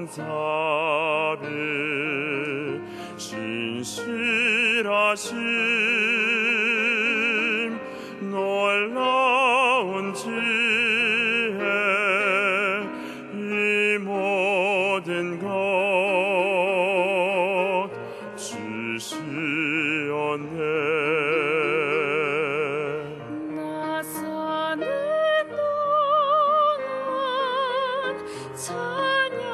자비 신실하심 놀라운 지혜 이 모든 것 주시었네. 나 사는 동안 찬양하리.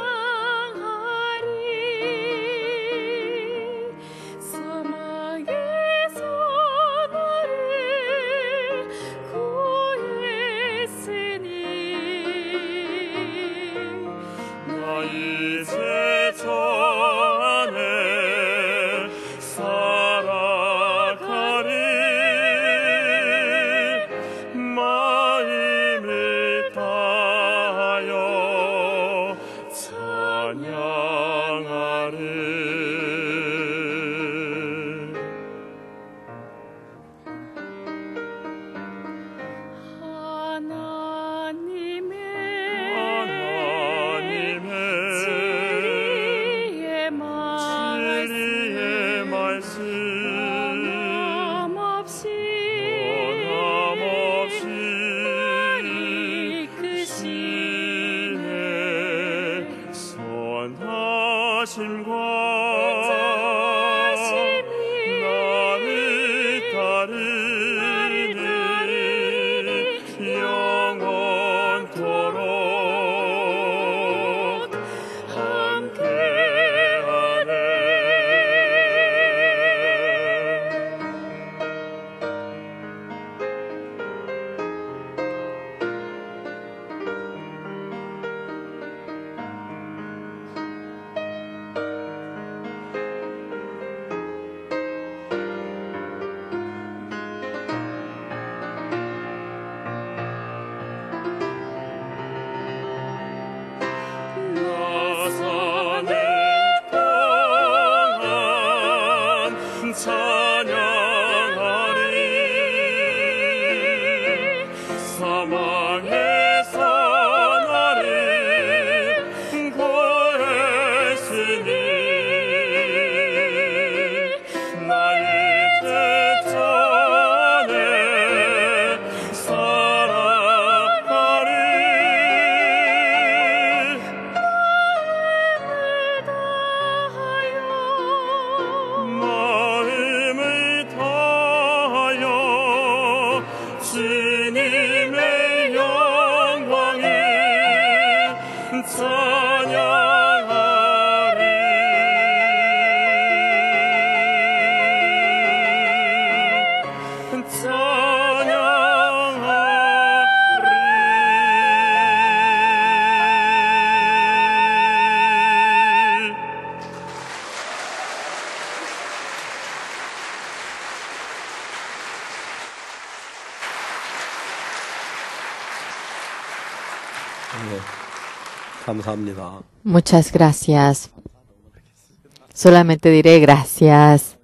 사망에서 나를 구했으니 나 이제 저 안에 살아가리. 마음을 다하여 찬양하리. 하나님의 진리의 말씀 변함없이 이끄시네. 선하심과 나를 따르니 영원토록 함께하네. 나 사는 동안 찬양하리. 사망에서 나를 구했으니 나 이제 저 안에 살아가리. 마음을 다하여 주님의 영광을 찬양하리. 네, 감사합니다. Muchas gracias. Solamente diré gracias.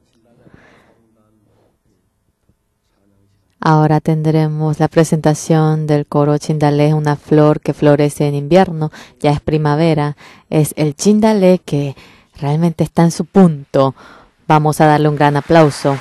Ahora tendremos la presentación del coro Chindalé, una flor que florece en invierno, ya es primavera. Es el Chindalé que realmente está en su punto. Vamos a darle un gran aplauso.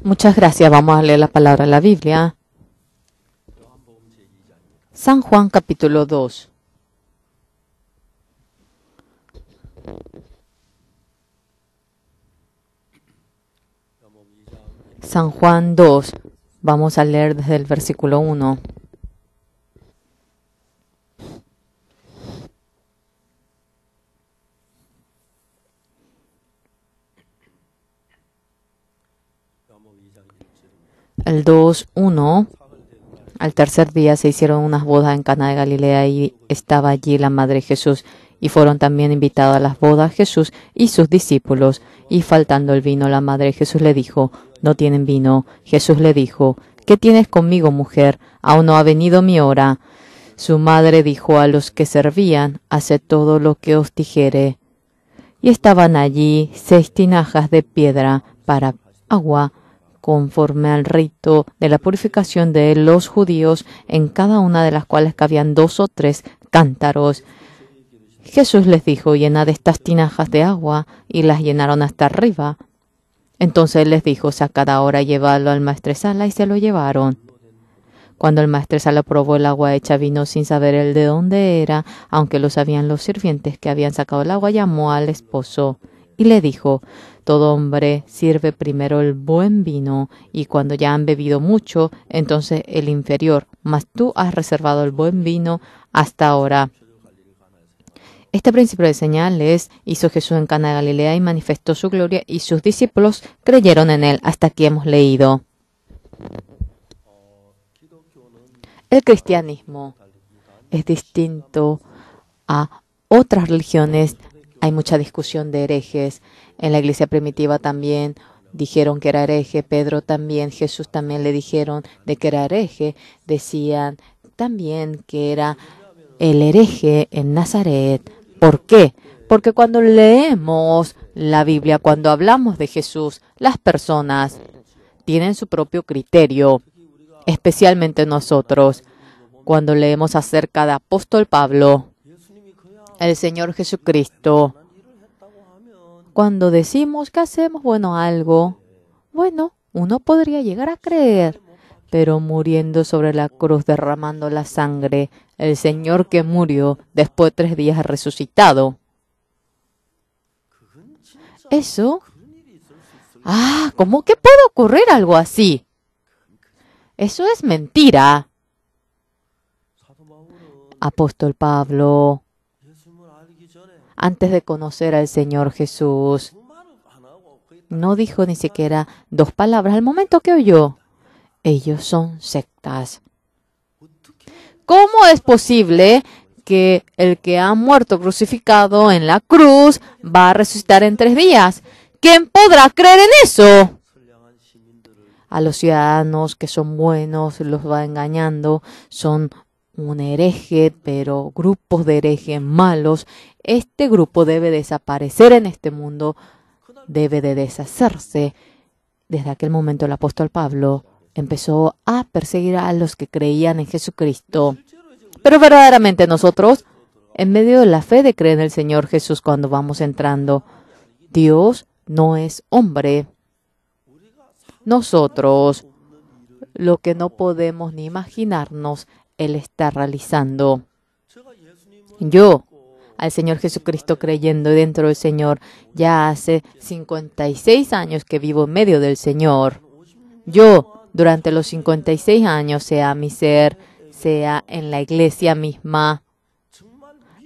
Muchas gracias. Vamos a leer la palabra de la Biblia. San Juan capítulo 2. San Juan 2. Vamos a leer desde el versículo 1. El 2:1. Al tercer día se hicieron unas bodas en Caná de Galilea y estaba allí la madre de Jesús. Y fueron también invitados a las bodas Jesús y sus discípulos. Y faltando el vino, la madre de Jesús le dijo: no tienen vino. Jesús le dijo: ¿qué tienes conmigo, mujer? Aún no ha venido mi hora. Su madre dijo a los que servían: haced todo lo que os dijere. Y estaban allí 6 tinajas de piedra para agua, conforme al rito de la purificación de los judíos, en cada una de las cuales cabían 2 o 3 cántaros. Jesús les dijo: llenad estas tinajas de agua, y las llenaron hasta arriba. Entonces él les dijo: sacad ahora y llevadlo al maestresala, y se lo llevaron. Cuando el maestresala probó el agua hecha vino sin saber él de dónde era, aunque lo sabían los sirvientes que habían sacado el agua, llamó al esposo y le dijo: todo hombre sirve primero el buen vino, y cuando ya han bebido mucho, entonces el inferior, mas tú has reservado el buen vino hasta ahora. Este principio de señales hizo Jesús en Caná de Galilea y manifestó su gloria, y sus discípulos creyeron en él. Hasta aquí hemos leído. El cristianismo es distinto a otras religiones. Hay mucha discusión de herejes. En la iglesia primitiva también dijeron que era hereje. Pedro también, Jesús también le dijeron de que era hereje. Decían también que era el hereje en Nazaret. ¿Por qué? Porque cuando leemos la Biblia, cuando hablamos de Jesús, las personas tienen su propio criterio, especialmente nosotros. Cuando leemos acerca de apóstol Pablo, el Señor Jesucristo, cuando decimos que hacemos algo, uno podría llegar a creer, pero muriendo sobre la cruz, derramando la sangre, el Señor que murió después de 3 días resucitado. Eso, ¿cómo que puede ocurrir algo así? Eso es mentira. Apóstol Pablo, antes de conocer al Señor Jesús, no dijo ni siquiera 2 palabras al momento que oyó: ellos son sectas. ¿Cómo es posible que el que ha muerto crucificado en la cruz va a resucitar en 3 días? ¿Quién podrá creer en eso? A los ciudadanos que son buenos los va engañando, son un hereje, pero grupos de herejes malos. Este grupo debe desaparecer en este mundo, debe de deshacerse. Desde aquel momento el apóstol Pablo empezó a perseguir a los que creían en Jesucristo. Pero verdaderamente nosotros, en medio de la fe de creer en el Señor Jesús, cuando vamos entrando, Dios no es hombre. Nosotros, lo que no podemos ni imaginarnos, Él está realizando. Yo, al Señor Jesucristo creyendo dentro del Señor, ya hace 56 años que vivo en medio del Señor. Yo, durante los 56 años, sea mi ser, sea en la iglesia misma,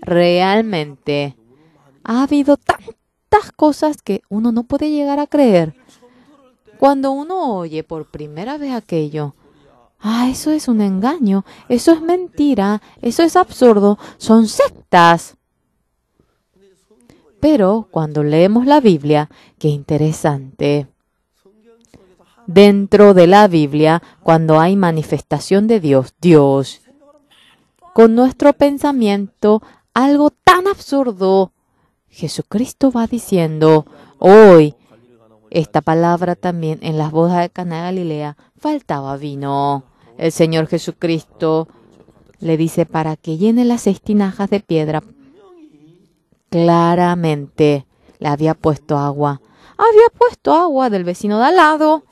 realmente ha habido tantas cosas que uno no puede llegar a creer. Cuando uno oye por primera vez aquello, eso es un engaño, eso es mentira, eso es absurdo, son sectas. Pero cuando leemos la Biblia, qué interesante. Dentro de la Biblia, cuando hay manifestación de Dios, con nuestro pensamiento, algo tan absurdo, Jesucristo va diciendo: hoy, esta palabra también en las bodas de Caná de Galilea, faltaba vino. El Señor Jesucristo le dice para que llene las 6 tinajas de piedra. Claramente le había puesto agua. Había puesto agua del vecino de al lado.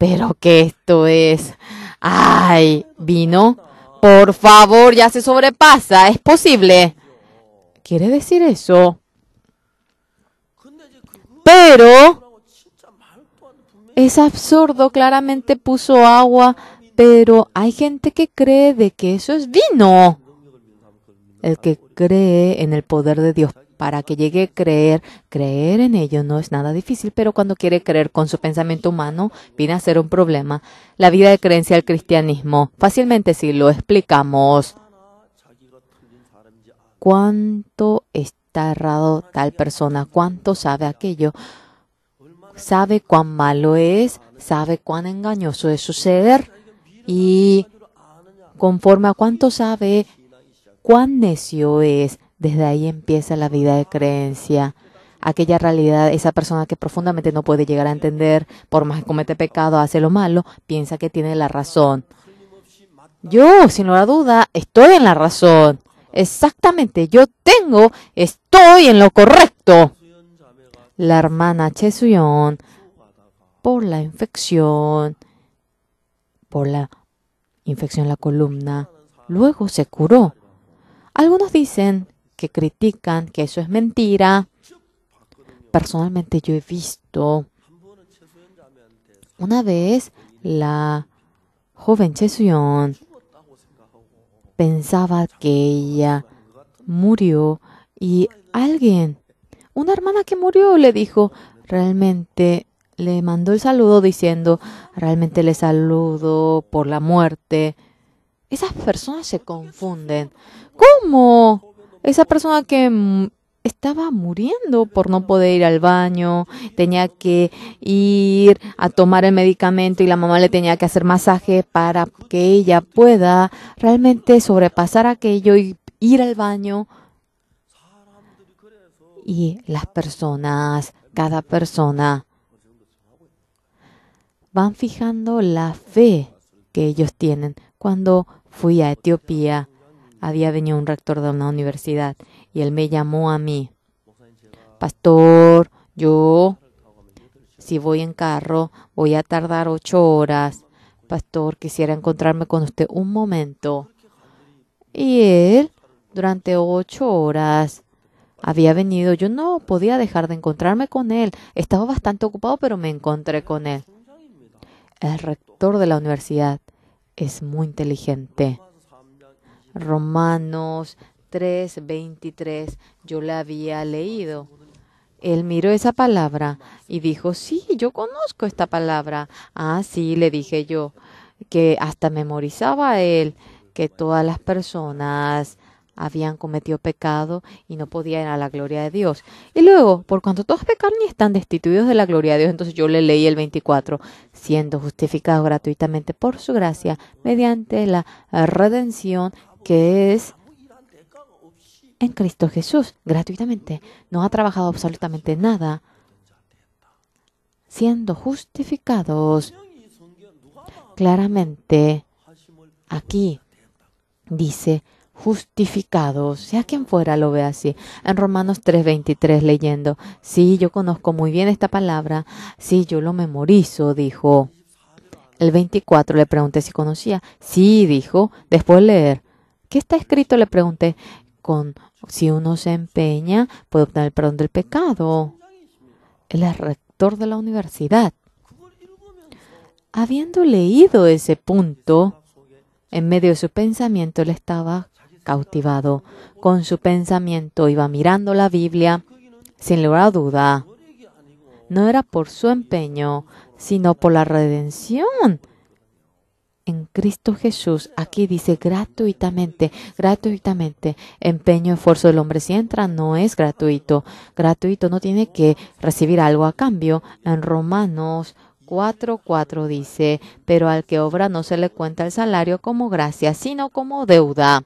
pero que esto es... ¡Ay! ¿Vino? Por favor, ya se sobrepasa. ¿Es posible? ¿Quiere decir eso? Pero es absurdo, claramente puso agua, pero hay gente que cree de que eso es vino. El que cree en el poder de Dios, para que llegue a creer en ello no es nada difícil, pero cuando quiere creer con su pensamiento humano, viene a ser un problema. La vida de creencia del cristianismo, fácilmente si lo explicamos, ¿cuánto está errado tal persona? ¿Cuánto sabe aquello? Sabe cuán malo es, sabe cuán engañoso es su ser y conforme a cuánto sabe, cuán necio es. Desde ahí empieza la vida de creencia. Aquella realidad, esa persona que profundamente no puede llegar a entender, por más que comete pecado, hace lo malo, piensa que tiene la razón. Yo, sin lugar a duda, estoy en la razón. Exactamente, estoy en lo correcto. La hermana Chesuyon, por la infección en la columna, luego se curó. Algunos dicen que critican que eso es mentira. Personalmente yo he visto una vez la joven Chesuyon pensaba que ella murió y una hermana que murió le dijo, realmente le mandó el saludo diciendo, realmente le saludo por la muerte. Esas personas se confunden. ¿Cómo? Esa persona que estaba muriendo por no poder ir al baño, tenía que ir a tomar el medicamento y la mamá le tenía que hacer masaje para que ella pueda realmente sobrepasar aquello y ir al baño. Y las personas, cada persona, van fijando la fe que ellos tienen. Cuando fui a Etiopía, había venido un rector de una universidad y él me llamó a mí. Pastor, si voy en carro, voy a tardar 8 horas. Pastor, quisiera encontrarme con usted un momento. Y él, durante 8 horas, había venido. Yo no podía dejar de encontrarme con él. Estaba bastante ocupado, pero me encontré con él. El rector de la universidad es muy inteligente. Romanos 3:23, yo la había leído. Él miró esa palabra y dijo, sí, yo conozco esta palabra. Ah, sí, le dije yo, que hasta memorizaba él que todas las personas habían cometido pecado y no podían ir a la gloria de Dios. Y luego, por cuanto todos pecaron y están destituidos de la gloria de Dios, entonces yo le leí el 24, siendo justificados gratuitamente por su gracia, mediante la redención que es en Cristo Jesús, gratuitamente. No ha trabajado absolutamente nada, siendo justificados. Claramente, aquí dice justificados, sea quien fuera lo ve así. En Romanos 3:23 leyendo, sí, yo conozco muy bien esta palabra, sí, yo lo memorizo, dijo. El 24 le pregunté si conocía, sí, dijo, después de leer. ¿Qué está escrito? Le pregunté, si uno se empeña, puede obtener el perdón del pecado. Él es rector de la universidad. Habiendo leído ese punto, en medio de su pensamiento, él estaba cautivado. Con su pensamiento iba mirando la Biblia, sin lugar a duda. No era por su empeño, sino por la redención en Cristo Jesús. Aquí dice gratuitamente, gratuitamente. Empeño, esfuerzo del hombre si entra, no es gratuito. Gratuito no tiene que recibir algo a cambio. En Romanos 4:4 dice, pero al que obra no se le cuenta el salario como gracia, sino como deuda.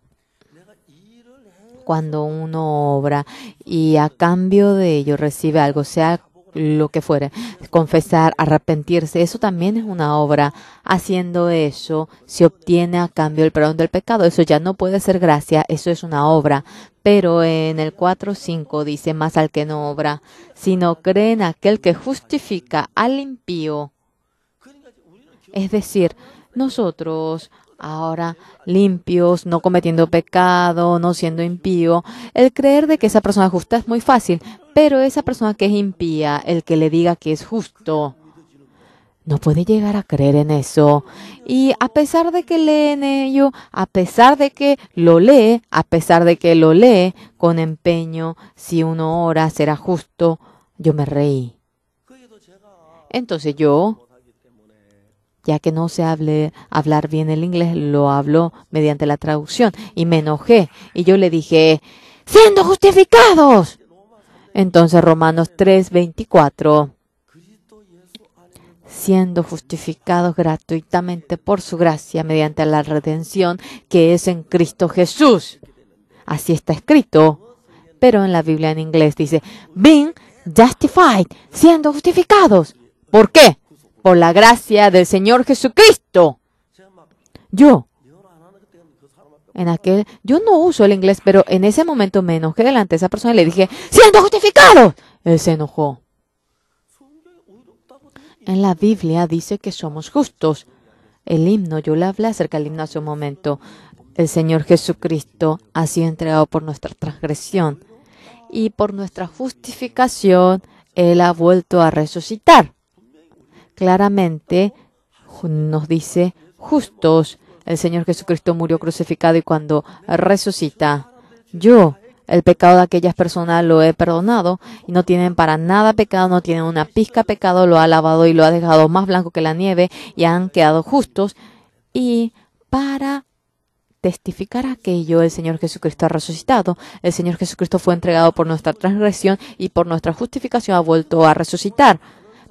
Cuando uno obra y a cambio de ello recibe algo, sea lo que fuere, confesar, arrepentirse, eso también es una obra. Haciendo eso, se obtiene a cambio el perdón del pecado. Eso ya no puede ser gracia, eso es una obra. Pero en el 4:5 dice, más al que no obra, sino cree en aquel que justifica al impío. Es decir, nosotros ahora limpios, no cometiendo pecado, no siendo impío, el creer de que esa persona es justa es muy fácil, pero esa persona que es impía, el que le diga que es justo, no puede llegar a creer en eso. Y a pesar de que lee en ello, a pesar de que lo lee, con empeño, si uno ora será justo, yo me reí. Entonces yo, ya que no sé hablar bien el inglés, lo hablo mediante la traducción y me enojé. Y yo le dije, ¡siendo justificados! Entonces Romanos 3:24. Siendo justificados gratuitamente por su gracia mediante la redención que es en Cristo Jesús. Así está escrito. Pero en la Biblia en inglés dice, being justified, siendo justificados. ¿Por qué? Por la gracia del Señor Jesucristo. Yo no uso el inglés, pero en ese momento me enojé delante de esa persona y le dije, siendo justificados. Él se enojó. En la Biblia dice que somos justos. El himno, yo le hablé acerca del himno hace un momento. El Señor Jesucristo ha sido entregado por nuestra transgresión y por nuestra justificación, Él ha vuelto a resucitar. Claramente nos dice justos. El Señor Jesucristo murió crucificado y cuando resucita, el pecado de aquellas personas lo he perdonado y no tienen para nada pecado, no tienen una pizca de pecado, lo ha lavado y lo ha dejado más blanco que la nieve y han quedado justos. Y para testificar aquello, el Señor Jesucristo ha resucitado. El Señor Jesucristo fue entregado por nuestra transgresión y por nuestra justificación ha vuelto a resucitar.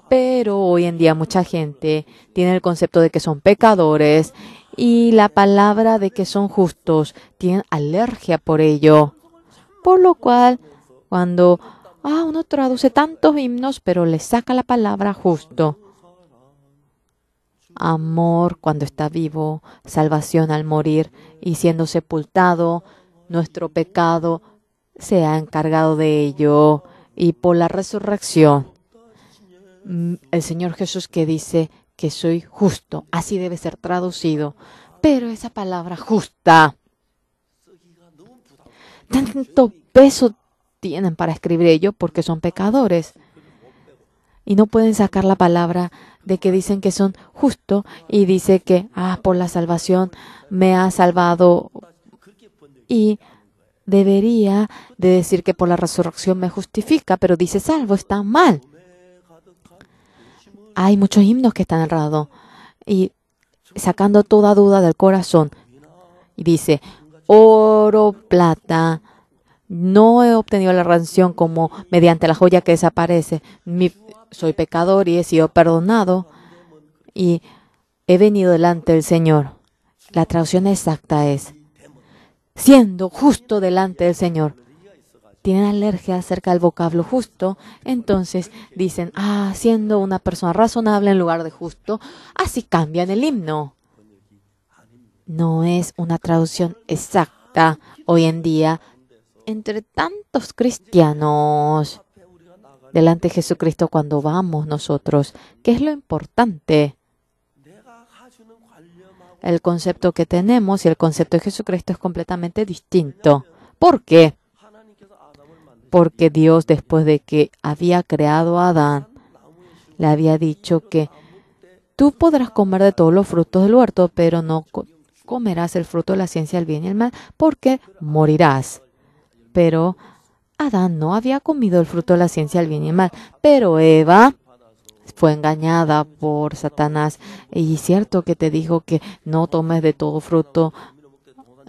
Pero hoy en día mucha gente tiene el concepto de que son pecadores y la palabra de que son justos, tienen alergia por ello. Por lo cual, cuando uno traduce tantos himnos, pero le saca la palabra justo. Amor cuando está vivo, salvación al morir y siendo sepultado, nuestro pecado se ha encargado de ello. Y por la resurrección, el Señor Jesús que dice que soy justo, así debe ser traducido. Pero esa palabra justa, tanto peso tienen para escribir ello porque son pecadores. Y no pueden sacar la palabra de que dicen que son justos y dice que, por la salvación me ha salvado. Y debería de decir que por la resurrección me justifica, pero dice salvo, está mal. Hay muchos himnos que están errados y sacando toda duda del corazón. Y dice, oro, plata, no he obtenido la redención como mediante la joya que desaparece. Soy pecador y he sido perdonado y he venido delante del Señor. La traducción exacta es, siendo justo delante del Señor. Tienen alergia acerca del vocablo justo, entonces dicen, siendo una persona razonable en lugar de justo, así cambian el himno. No es una traducción exacta hoy en día entre tantos cristianos delante de Jesucristo cuando vamos nosotros. ¿Qué es lo importante? El concepto que tenemos y el concepto de Jesucristo es completamente distinto. ¿Por qué? Porque Dios, después de que había creado a Adán, le había dicho que tú podrás comer de todos los frutos del huerto, pero no comerás el fruto de la ciencia del bien y el mal, porque morirás. Pero Adán no había comido el fruto de la ciencia del bien y el mal, pero Eva fue engañada por Satanás. Y es cierto que te dijo que no tomes de todo fruto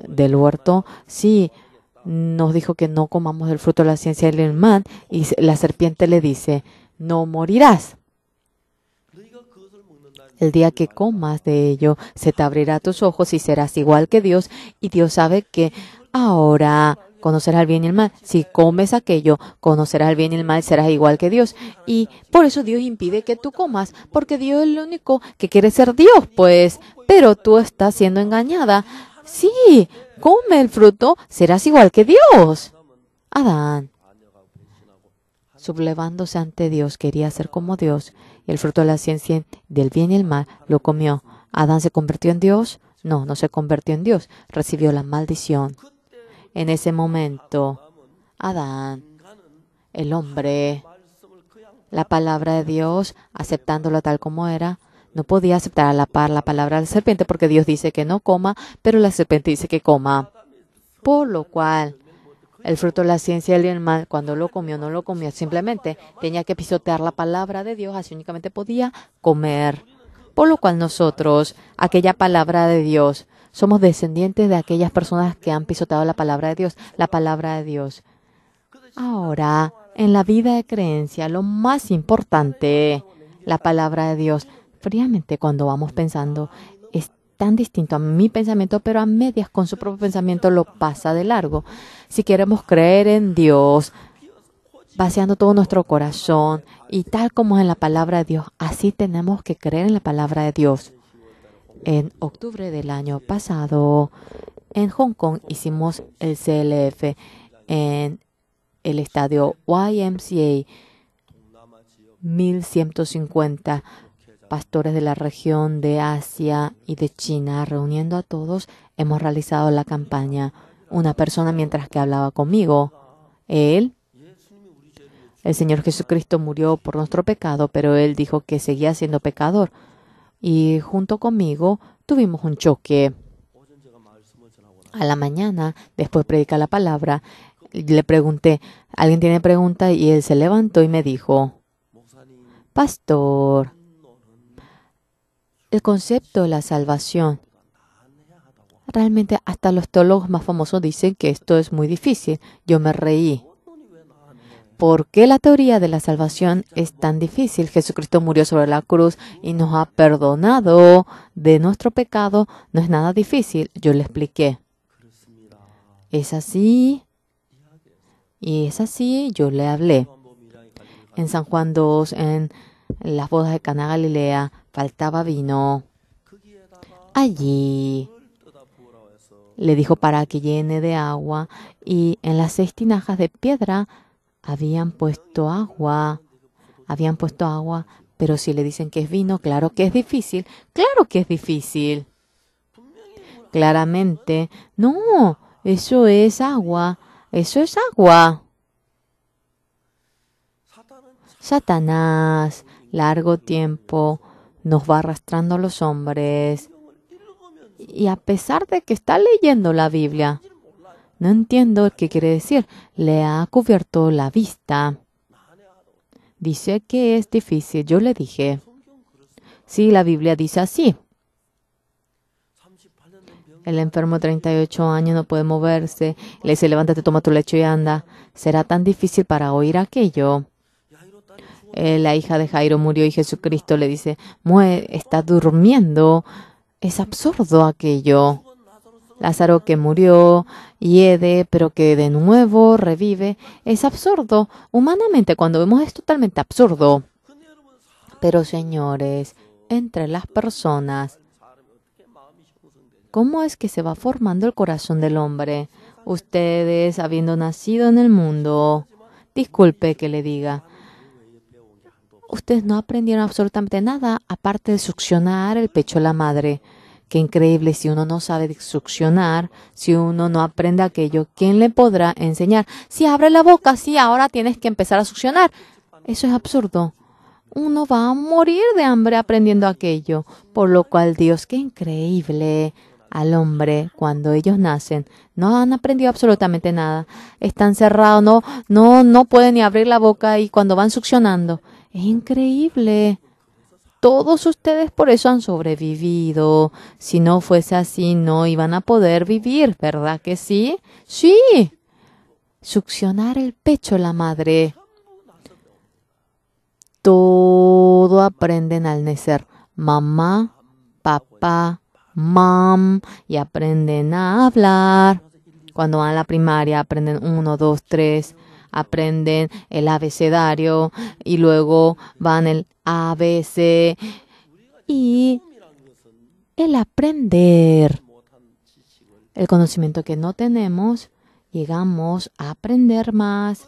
del huerto. Sí, nos dijo que no comamos del fruto de la ciencia del bien y el mal. Y la serpiente le dice, no morirás. El día que comas de ello, se te abrirá tus ojos y serás igual que Dios. Y Dios sabe que ahora conocerás el bien y el mal. Si comes aquello, conocerás el bien y el mal, serás igual que Dios. Y por eso Dios impide que tú comas, porque Dios es el único que quiere ser Dios, pues. Pero tú estás siendo engañada. Sí, come el fruto, serás igual que Dios. Adán sublevándose ante Dios, quería ser como Dios. Y el fruto de la ciencia del bien y el mal lo comió. ¿Adán se convirtió en Dios? No, no se convirtió en Dios. Recibió la maldición. En ese momento, Adán, el hombre, la palabra de Dios, aceptándola tal como era, no podía aceptar a la par la palabra de la serpiente porque Dios dice que no coma, pero la serpiente dice que coma. Por lo cual, el fruto de la ciencia del bien y el mal, cuando lo comió, no lo comió. Simplemente tenía que pisotear la palabra de Dios, así únicamente podía comer. Por lo cual nosotros, aquella palabra de Dios, somos descendientes de aquellas personas que han pisoteado la palabra de Dios, la palabra de Dios. Ahora, en la vida de creencia, lo más importante, la palabra de Dios, fríamente cuando vamos pensando, es tan distinto a mi pensamiento, pero a medias con su propio pensamiento lo pasa de largo. Si queremos creer en Dios, vaciando todo nuestro corazón y tal como es en la palabra de Dios, así tenemos que creer en la palabra de Dios. En octubre del año pasado, en Hong Kong hicimos el CLF en el estadio YMCA. 1,150 pastores de la región de Asia y de China, reuniendo a todos, hemos realizado la campaña. Una persona mientras que hablaba conmigo, el Señor Jesucristo murió por nuestro pecado, pero Él dijo que seguía siendo pecador. Y junto conmigo tuvimos un choque. A la mañana, después de predicar la palabra, le pregunté, ¿alguien tiene pregunta? Y él se levantó y me dijo, Pastor, el concepto de la salvación, realmente hasta los teólogos más famosos dicen que esto es muy difícil. Yo me reí. ¿Por qué la teoría de la salvación es tan difícil? Jesucristo murió sobre la cruz y nos ha perdonado de nuestro pecado. No es nada difícil. Yo le expliqué. Es así. Y es así. Yo le hablé. En San Juan 2, en las bodas de Caná Galilea, faltaba vino. Allí le dijo para que llene de agua y en las 6 tinajas de piedra habían puesto agua, pero si le dicen que es vino, claro que es difícil, Claramente, no, eso es agua. Satanás, largo tiempo, nos va arrastrando a los hombres. Y a pesar de que está leyendo la Biblia, no entiendo qué quiere decir. Le ha cubierto la vista. Dice que es difícil. Yo le dije, sí, la Biblia dice así. El enfermo de 38 años no puede moverse. Le dice, levántate, toma tu lecho y anda. ¿Será tan difícil para oír aquello? La hija de Jairo murió y Jesucristo le dice, está durmiendo. Es absurdo aquello. Lázaro que murió, hiede, pero que de nuevo revive. Es absurdo. Humanamente, cuando vemos es totalmente absurdo. Pero, señores, entre las personas, ¿cómo es que se va formando el corazón del hombre? Ustedes, habiendo nacido en el mundo, disculpe que le diga, ustedes no aprendieron absolutamente nada aparte de succionar el pecho de la madre. Qué increíble, si uno no sabe succionar, si uno no aprende aquello, ¿quién le podrá enseñar? Si abre la boca, sí, ahora tienes que empezar a succionar. Eso es absurdo. Uno va a morir de hambre aprendiendo aquello. Por lo cual, Dios, qué increíble al hombre cuando ellos nacen. No han aprendido absolutamente nada. Están cerrados, no pueden ni abrir la boca y cuando van succionando. Es increíble. Todos ustedes por eso han sobrevivido. Si no fuese así, no iban a poder vivir, ¿verdad que sí? Sí. Succionar el pecho de la madre. Todo aprenden al nacer. Mamá, papá, mam, y aprenden a hablar. Cuando van a la primaria aprenden 1, 2, 3. Aprenden el abecedario y luego van el ABC y el aprender. El conocimiento que no tenemos, llegamos a aprender más.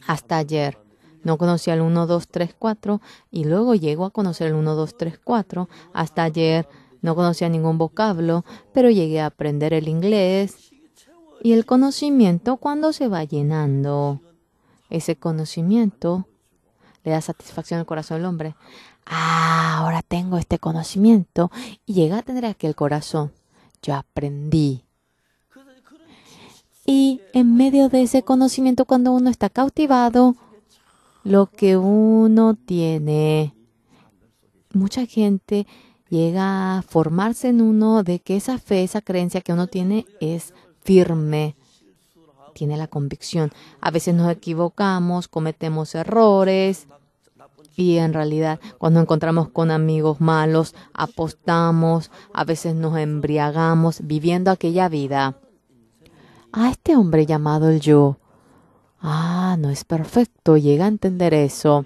Hasta ayer No conocía el 1, 2, 3, 4 y luego llego a conocer el 1, 2, 3, 4. Hasta ayer no conocía ningún vocablo, pero llegué a aprender el inglés. Y el conocimiento, cuando se va llenando, ese conocimiento le da satisfacción al corazón del hombre. Ahora tengo este conocimiento y llega a tener aquel corazón. Yo aprendí. Y en medio de ese conocimiento, cuando uno está cautivado, lo que uno tiene, mucha gente llega a formarse en uno de que esa fe, esa creencia que uno tiene es firme, tiene la convicción. A veces nos equivocamos, cometemos errores y en realidad cuando nos encontramos con amigos malos, apostamos, a veces nos embriagamos viviendo aquella vida. Este hombre llamado el yo, no es perfecto, llega a entender eso.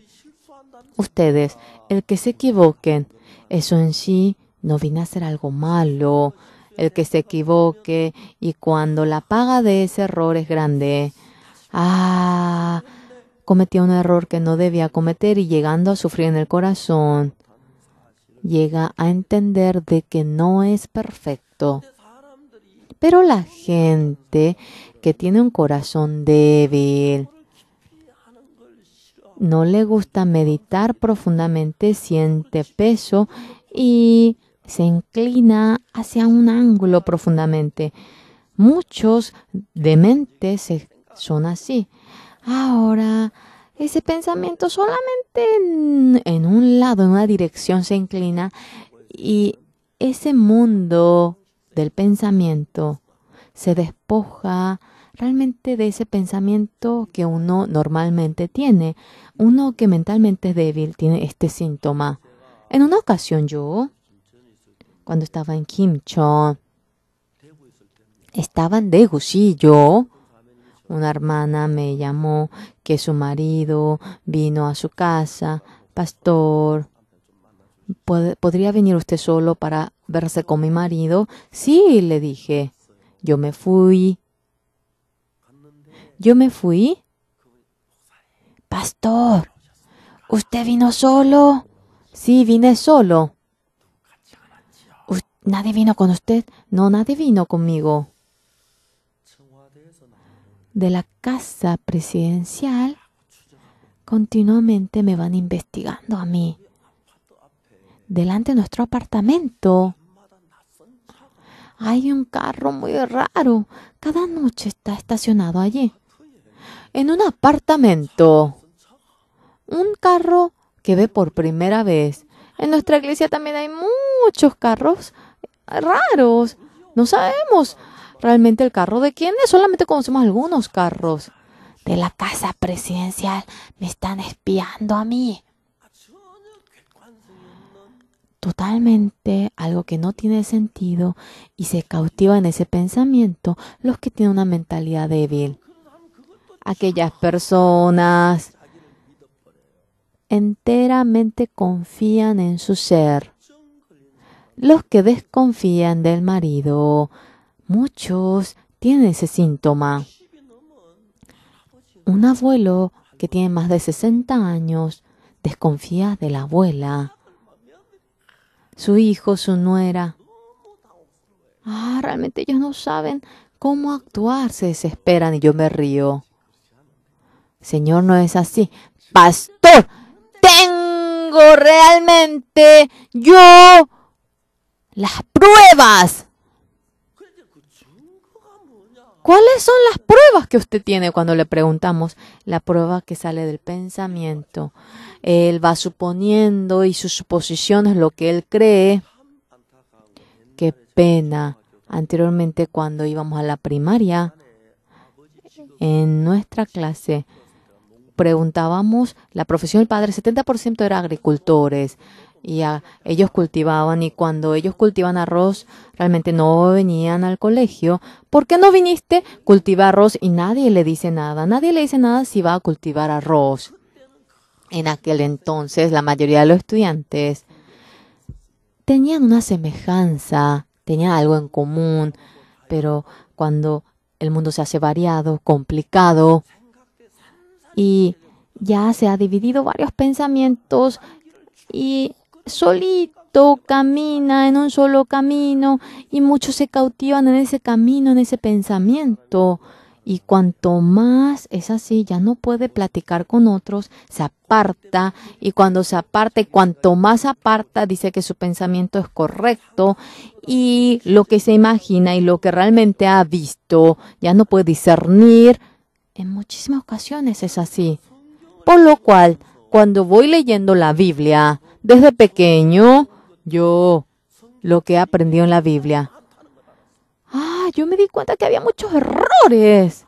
Ustedes, el que se equivoquen, eso en sí no viene a ser algo malo. El que se equivoque y cuando la paga de ese error es grande, cometió un error que no debía cometer y llegando a sufrir en el corazón, llega a entender de que no es perfecto. Pero la gente que tiene un corazón débil, no le gusta meditar profundamente, siente peso y se inclina hacia un ángulo profundamente. Muchos dementes son así. Ahora, ese pensamiento solamente en un lado, en una dirección se inclina y ese mundo del pensamiento se despoja realmente de ese pensamiento que uno normalmente tiene. Uno que mentalmente es débil tiene este síntoma. En una ocasión yo, cuando estaba en Kimcheon, estaba en Daegu, sí, yo. Una hermana me llamó que su marido vino a su casa. Pastor, ¿podría venir usted solo para verse con mi marido? Sí, le dije. Yo me fui. Pastor, ¿usted vino solo? Sí, vine solo. ¿Nadie vino con usted? No, nadie vino conmigo. De la casa presidencial, continuamente me van investigando a mí. Delante de nuestro apartamento hay un carro muy raro. Cada noche está estacionado allí. En un apartamento. Un carro que ve por primera vez. En nuestra iglesia también hay muchos carros raros. No sabemos realmente el carro de quién es. Solamente conocemos algunos carros. De la casa presidencial me están espiando a mí. Totalmente algo que no tiene sentido y se cautiva en ese pensamiento los que tienen una mentalidad débil. Aquellas personas enteramente confían en su ser. Los que desconfían del marido, muchos tienen ese síntoma. Un abuelo que tiene más de 60 años desconfía de la abuela. Su hijo, su nuera. Realmente ellos no saben cómo actuar, se desesperan y yo me río. Señor, no es así. Pastor, tengo realmente yo las pruebas. ¿Cuáles son las pruebas que usted tiene cuando le preguntamos? La prueba que sale del pensamiento. Él va suponiendo y su suposición es lo que él cree. Qué pena. Anteriormente, cuando íbamos a la primaria, en nuestra clase, preguntábamos, la profesión del padre, 70% era agricultores. Y ellos cultivaban y cuando ellos cultivan arroz, realmente no venían al colegio. ¿Por qué no viniste? Cultiva arroz y nadie le dice nada. Nadie le dice nada si va a cultivar arroz. En aquel entonces, la mayoría de los estudiantes tenían una semejanza, tenían algo en común, pero cuando el mundo se hace variado, complicado, y ya se ha dividido varios pensamientos y solito camina en un solo camino y muchos se cautivan en ese camino, en ese pensamiento. Y cuanto más es así, ya no puede platicar con otros, se aparta y cuando se aparta y cuanto más aparta, dice que su pensamiento es correcto y lo que se imagina y lo que realmente ha visto ya no puede discernir. En muchísimas ocasiones es así. Por lo cual, cuando voy leyendo la Biblia, desde pequeño, yo lo que he aprendido en la Biblia, yo me di cuenta que había muchos errores.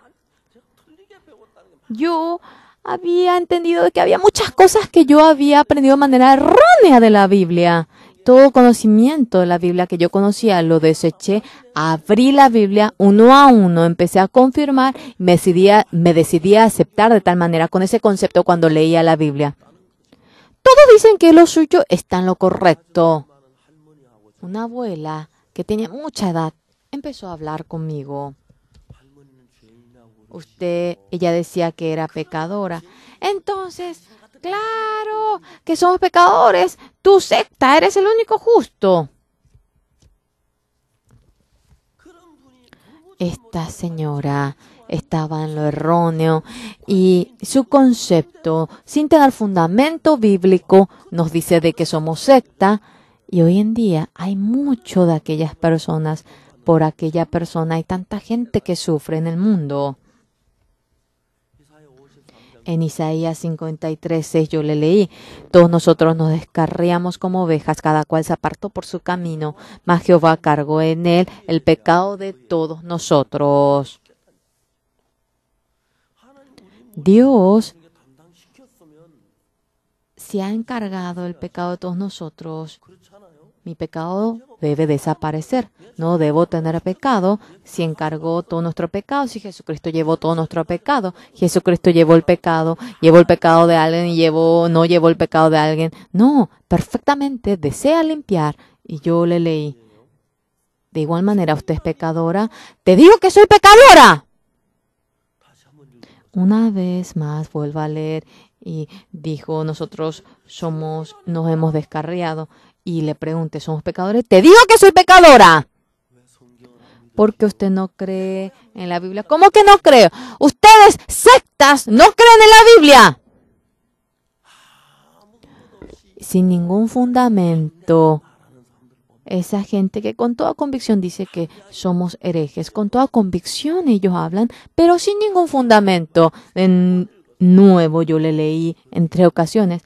Yo había entendido de que había muchas cosas que yo había aprendido de manera errónea de la Biblia. Todo conocimiento de la Biblia que yo conocía lo deseché, abrí la Biblia uno a uno, empecé a confirmar, me decidí a aceptar de tal manera con ese concepto cuando leía la Biblia. Todos dicen que lo suyo está en lo correcto. Una abuela que tenía mucha edad empezó a hablar conmigo. Ella decía que era pecadora. Entonces, claro que somos pecadores. Tu secta, eres el único justo. Esta señora estaba en lo erróneo y su concepto, sin tener fundamento bíblico, nos dice de que somos secta. Y hoy en día hay mucho de aquellas personas. Por aquella persona hay tanta gente que sufre en el mundo. En Isaías 53:6 yo le leí, todos nosotros nos descarriamos como ovejas, cada cual se apartó por su camino, mas Jehová cargó en él el pecado de todos nosotros. Dios se ha encargado del pecado de todos nosotros. Mi pecado debe desaparecer. No debo tener pecado. Si encargó todo nuestro pecado, si Jesucristo llevó todo nuestro pecado, Jesucristo llevó el pecado de alguien y no llevó el pecado de alguien. No, perfectamente desea limpiar. Y yo le leí. De igual manera, usted es pecadora. Te digo que soy pecadora. Una vez más vuelvo a leer y dijo, nosotros nos hemos descarriado. Y le pregunté, ¿somos pecadores? Te digo que soy pecadora. Porque usted no cree en la Biblia. ¿Cómo que no creo? Ustedes, sectas, no creen en la Biblia. Sin ningún fundamento. Esa gente que con toda convicción dice que somos herejes. Con toda convicción ellos hablan, pero sin ningún fundamento. De nuevo yo le leí en 3 ocasiones.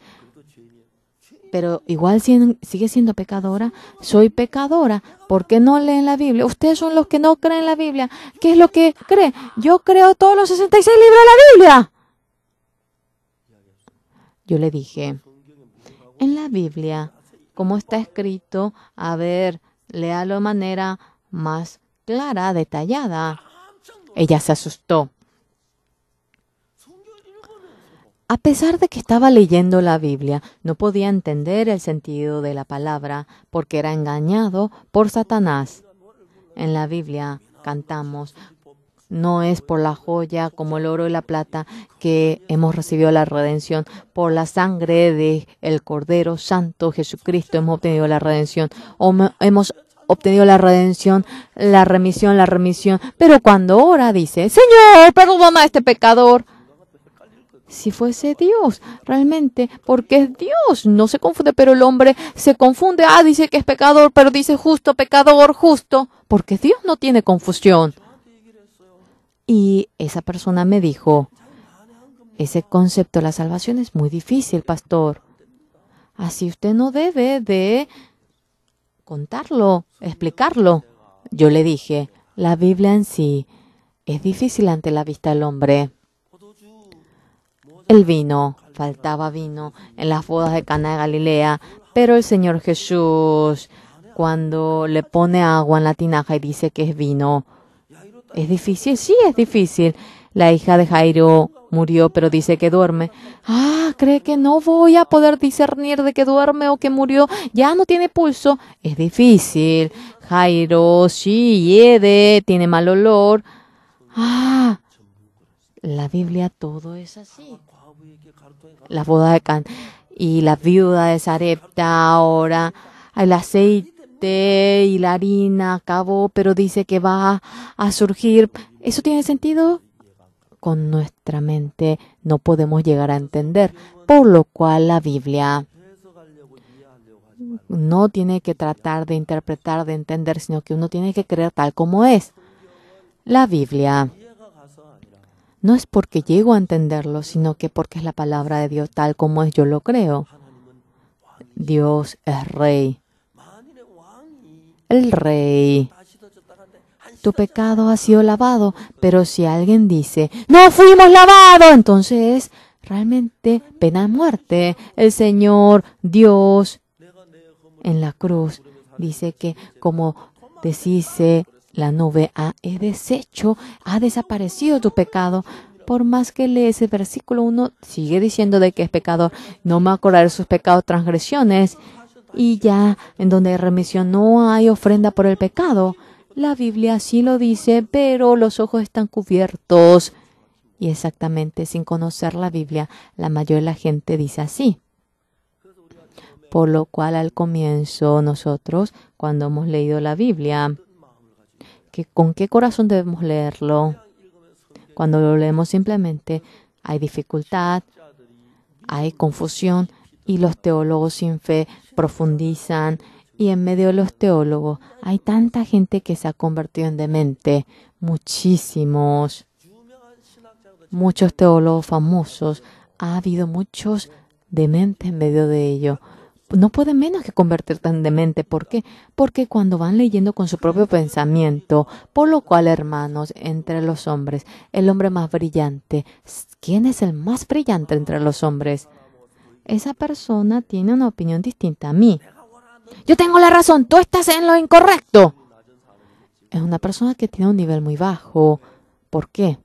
Pero igual sigue siendo pecadora. Soy pecadora. ¿Por qué no leen la Biblia? Ustedes son los que no creen en la Biblia. ¿Qué es lo que creen? Yo creo todos los 66 libros de la Biblia. Yo le dije, en la Biblia, como está escrito, a ver, léalo de manera más clara, detallada. Ella se asustó. A pesar de que estaba leyendo la Biblia, no podía entender el sentido de la palabra porque era engañado por Satanás. En la Biblia cantamos, no es por la joya como el oro y la plata que hemos recibido la redención, por la sangre de el Cordero Santo Jesucristo hemos obtenido la redención, hemos obtenido la redención, la remisión. Pero cuando ora dice, Señor, perdona a este pecador. Si fuese Dios, realmente, porque es Dios, no se confunde, pero el hombre se confunde. Dice que es pecador, pero dice justo, pecador, justo, porque Dios no tiene confusión. Y esa persona me dijo, ese concepto de la salvación es muy difícil, pastor. Así usted no debe de contarlo, explicarlo. Yo le dije, la Biblia en sí es difícil ante la vista del hombre. El vino, faltaba vino en las bodas de Caná de Galilea, pero el Señor Jesús, cuando le pone agua en la tinaja y dice que es vino, ¿es difícil? Sí, es difícil. La hija de Jairo murió, pero dice que duerme. Cree que no voy a poder discernir de que duerme o que murió. Ya no tiene pulso. Es difícil. Jairo, sí, hiede, tiene mal olor. La Biblia todo es así. las bodas de Can y la viuda de Sarepta, ahora el aceite y la harina acabó, pero dice que va a surgir. ¿Eso tiene sentido? Con nuestra mente no podemos llegar a entender, por lo cual la Biblia no tiene que tratar de interpretar, de entender, sino que uno tiene que creer tal como es. La Biblia no es porque llego a entenderlo, sino que porque es la palabra de Dios tal como es, yo lo creo. Dios es rey. El rey. Tu pecado ha sido lavado, pero si alguien dice, ¡no fuimos lavados!, entonces realmente pena de muerte. El Señor, Dios, en la cruz, dice que como deshice la nube, ha deshecho, ha desaparecido tu pecado. Por más que lee ese versículo, uno sigue diciendo de que es pecador. No me acordaré de sus pecados, transgresiones. Y ya en donde hay remisión no hay ofrenda por el pecado. La Biblia sí lo dice, pero los ojos están cubiertos. Y exactamente sin conocer la Biblia, la mayoría de la gente dice así. Por lo cual al comienzo nosotros, cuando hemos leído la Biblia, ¿con qué corazón debemos leerlo? Cuando lo leemos simplemente hay dificultad, hay confusión y los teólogos sin fe profundizan. Y en medio de los teólogos hay tanta gente que se ha convertido en demente. Muchos teólogos famosos. Ha habido muchos dementes en medio de ello. No pueden menos que convertirte en demente. ¿Por qué? Porque cuando van leyendo con su propio pensamiento, por lo cual, hermanos, entre los hombres, el hombre más brillante, ¿quién es el más brillante entre los hombres? Esa persona tiene una opinión distinta a mí. Yo tengo la razón, tú estás en lo incorrecto. Es una persona que tiene un nivel muy bajo. ¿Por qué?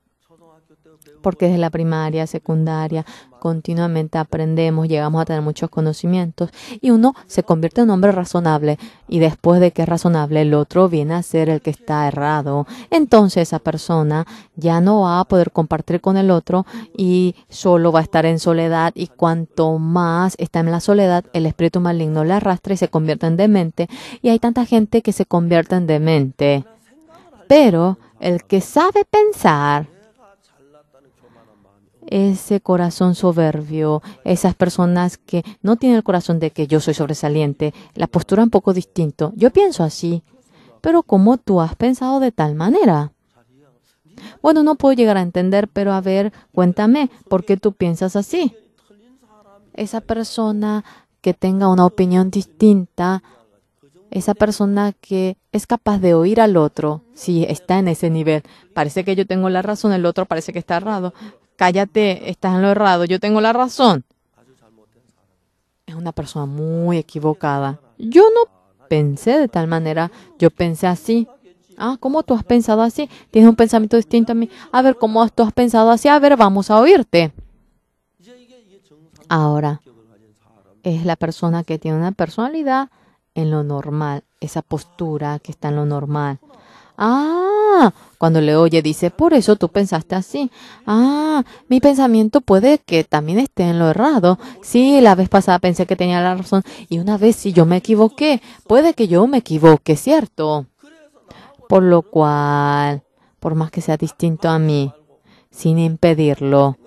Porque desde la primaria, secundaria, continuamente aprendemos, llegamos a tener muchos conocimientos y uno se convierte en un hombre razonable y después de que es razonable el otro viene a ser el que está errado. Entonces esa persona ya no va a poder compartir con el otro y solo va a estar en soledad y cuanto más está en la soledad el espíritu maligno le arrastra y se convierte en demente y hay tanta gente que se convierte en demente. Pero el que sabe pensar, ese corazón soberbio, esas personas que no tienen el corazón de que yo soy sobresaliente, la postura un poco distinto. Yo pienso así, pero ¿cómo tú has pensado de tal manera? Bueno, no puedo llegar a entender, pero a ver, cuéntame, ¿por qué tú piensas así? Esa persona que tenga una opinión distinta, esa persona que es capaz de oír al otro, si está en ese nivel. Parece que yo tengo la razón, el otro parece que está errado. Cállate, estás en lo errado, yo tengo la razón. Es una persona muy equivocada. Yo no pensé de tal manera, yo pensé así. Ah, ¿cómo tú has pensado así? Tienes un pensamiento distinto a mí. A ver, ¿cómo tú has pensado así? A ver, vamos a oírte. Ahora, es la persona que tiene una personalidad en lo normal, esa postura que está en lo normal. Ah, cuando le oye dice, por eso tú pensaste así. Ah, mi pensamiento puede que también esté en lo errado. Sí, la vez pasada pensé que tenía la razón y una vez sí yo me equivoqué. Puede que yo me equivoque, ¿cierto? Por lo cual, por más que sea distinto a mí, sin impedirlo.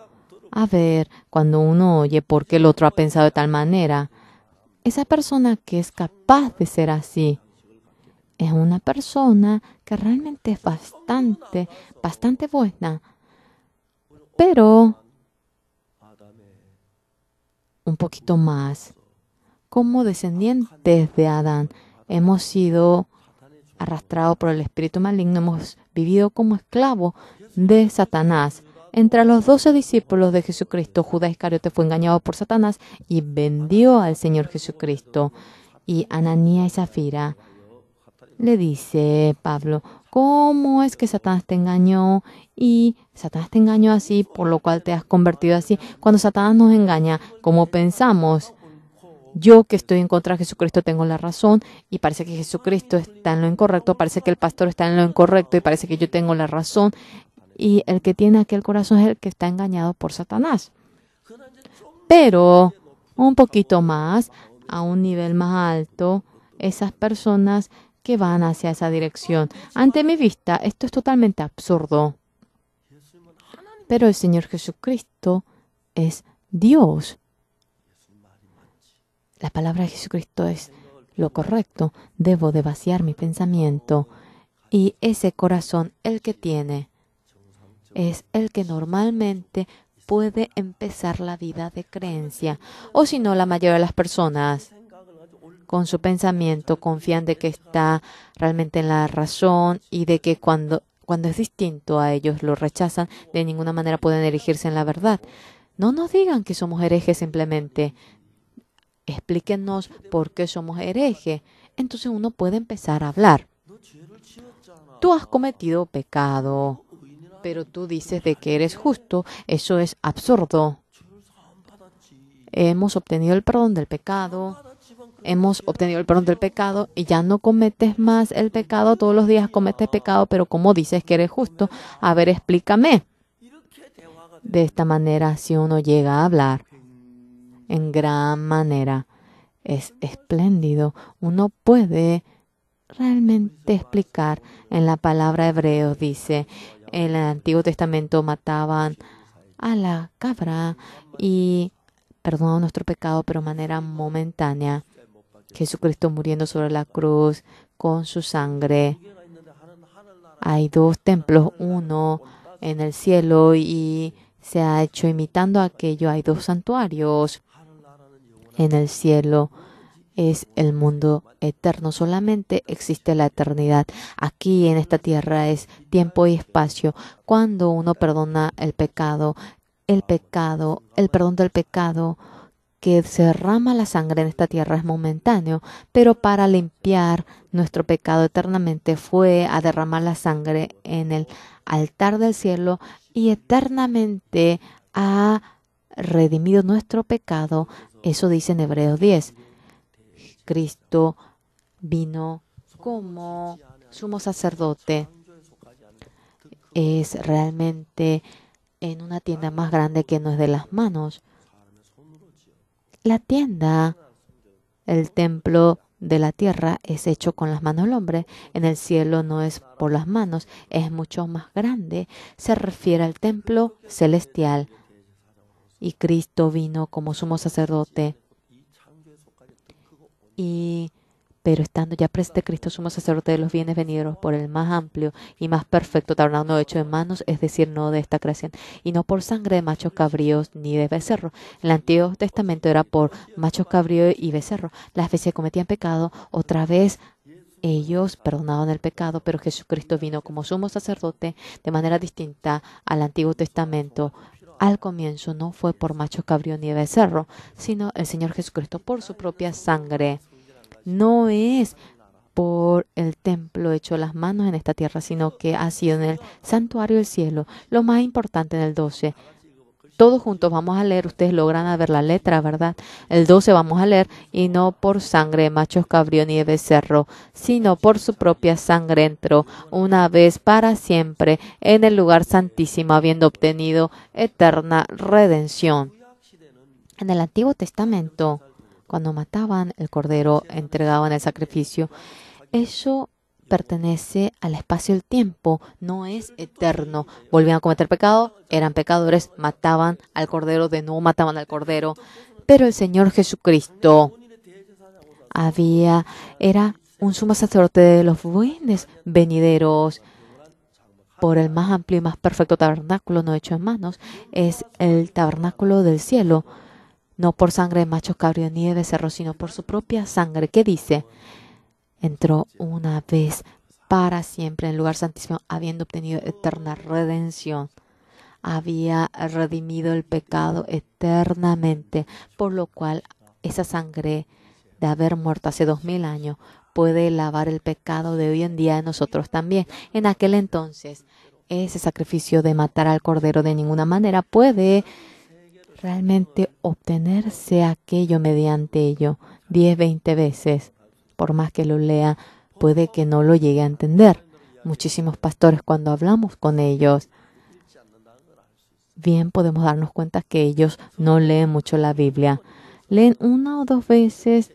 A ver, cuando uno oye por qué el otro ha pensado de tal manera, esa persona que es capaz de ser así, es una persona que realmente es bastante buena. Pero un poquito más. Como descendientes de Adán, hemos sido arrastrados por el espíritu maligno, hemos vivido como esclavos de Satanás. Entre los 12 discípulos de Jesucristo, Judas Iscariote fue engañado por Satanás y vendió al Señor Jesucristo. Y Ananías y Zafira le dice Pablo, ¿cómo es que Satanás te engañó? Y Satanás te engañó así, por lo cual te has convertido así. Cuando Satanás nos engaña, ¿cómo pensamos? Yo que estoy en contra de Jesucristo tengo la razón y parece que Jesucristo está en lo incorrecto, parece que el pastor está en lo incorrecto y parece que yo tengo la razón. Y el que tiene aquel corazón es el que está engañado por Satanás. Pero un poquito más, a un nivel más alto, esas personas que van hacia esa dirección. Ante mi vista, esto es totalmente absurdo. Pero el Señor Jesucristo es Dios. La palabra de Jesucristo es lo correcto. Debo de vaciar mi pensamiento. Y ese corazón, el que tiene, es el que normalmente puede empezar la vida de creencia. O si no, la mayoría de las personas con su pensamiento confían de que está realmente en la razón y de que cuando es distinto a ellos lo rechazan, de ninguna manera pueden erigirse en la verdad. No nos digan que somos herejes simplemente. Explíquenos por qué somos herejes. Entonces uno puede empezar a hablar. Tú has cometido pecado, pero tú dices de que eres justo. Eso es absurdo. Hemos obtenido el perdón del pecado. Hemos obtenido el perdón del pecado y ya no cometes más el pecado. Todos los días cometes pecado, pero como dices que eres justo, a ver, explícame. De esta manera, si uno llega a hablar en gran manera, es espléndido. Uno puede realmente explicar. En la palabra Hebreos dice, en el Antiguo Testamento mataban a la cabra y perdonaban nuestro pecado, pero de manera momentánea. Jesucristo muriendo sobre la cruz con su sangre. Hay dos templos, uno en el cielo y se ha hecho imitando aquello. Hay dos santuarios. En el cielo es el mundo eterno, solamente existe la eternidad. Aquí en esta tierra es tiempo y espacio. Cuando uno perdona el perdón del pecado, que se derrama la sangre en esta tierra es momentáneo, pero para limpiar nuestro pecado eternamente fue a derramar la sangre en el altar del cielo y eternamente ha redimido nuestro pecado. Eso dice en Hebreos 10. Cristo vino como sumo sacerdote. Es realmente en una tienda más grande que no es de las manos. La tienda, el templo de la tierra es hecho con las manos del hombre. En el cielo no es por las manos, es mucho más grande. Se refiere al templo celestial. Y Cristo vino como sumo sacerdote. Pero estando ya presente Cristo, sumo sacerdote de los bienes venideros, por el más amplio y más perfecto tabernáculo hecho de manos, es decir, no de esta creación, y no por sangre de machos cabríos ni de becerro. En el Antiguo Testamento era por machos cabríos y becerro. Las veces que cometían pecado, otra vez ellos perdonaban el pecado, pero Jesucristo vino como sumo sacerdote de manera distinta al Antiguo Testamento. Al comienzo no fue por machos cabríos ni de becerro, sino el Señor Jesucristo por su propia sangre. No es por el templo hecho a las manos en esta tierra, sino que ha sido en el santuario del cielo. Lo más importante en el 12. Todos juntos vamos a leer. Ustedes logran ver la letra, ¿verdad? El 12 vamos a leer. Y no por sangre de machos cabrío ni de becerro, sino por su propia sangre entró una vez para siempre en el lugar santísimo, habiendo obtenido eterna redención. En el Antiguo Testamento, cuando mataban el cordero, entregaban el sacrificio, eso pertenece al espacio del tiempo, no es eterno. Volvían a cometer pecado, eran pecadores, mataban al cordero, de nuevo mataban al cordero. Pero el Señor Jesucristo era un sumo sacerdote de los bienes venideros. Por el más amplio y más perfecto tabernáculo no hecho en manos, es el tabernáculo del cielo. No por sangre de machos cabríos ni de becerro, sino por su propia sangre. ¿Qué dice? Entró una vez para siempre en el lugar santísimo, habiendo obtenido eterna redención. Había redimido el pecado eternamente, por lo cual esa sangre de haber muerto hace 2000 años puede lavar el pecado de hoy en día de nosotros también. En aquel entonces, ese sacrificio de matar al cordero de ninguna manera puede realmente obtenerse aquello mediante ello 10, 20 veces. Por más que lo lea, puede que no lo llegue a entender. Muchísimos pastores, cuando hablamos con ellos, bien podemos darnos cuenta que ellos no leen mucho la Biblia. Leen una o dos veces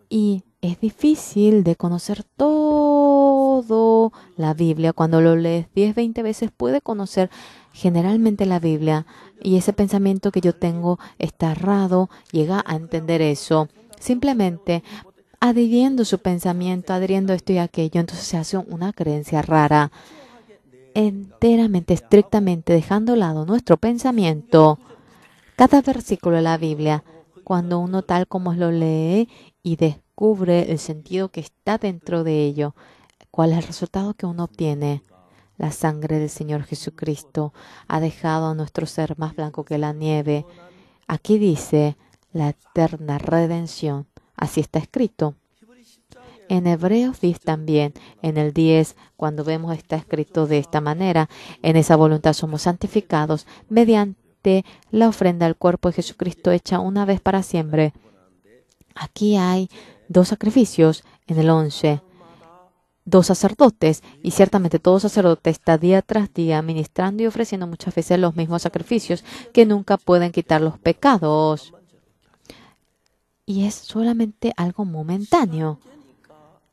y es difícil de conocer todo la Biblia. Cuando lo lees 10, 20 veces puede conocer generalmente la Biblia. Y ese pensamiento que yo tengo está errado, llega a entender eso. Simplemente adhiriendo su pensamiento, adhiriendo esto y aquello, entonces se hace una creencia rara. Enteramente, estrictamente, dejando a un lado nuestro pensamiento, cada versículo de la Biblia, cuando uno tal como lo lee y descubre el sentido que está dentro de ello, ¿cuál es el resultado que uno obtiene? La sangre del Señor Jesucristo ha dejado a nuestro ser más blanco que la nieve. Aquí dice la eterna redención. Así está escrito. En Hebreos 10 también, en el 10, cuando vemos está escrito de esta manera, en esa voluntad somos santificados mediante la ofrenda al cuerpo de Jesucristo hecha una vez para siempre. Aquí hay 2 sacrificios en el 11. 2 sacerdotes, y ciertamente todo sacerdote está día tras día ministrando y ofreciendo muchas veces los mismos sacrificios que nunca pueden quitar los pecados. Y es solamente algo momentáneo,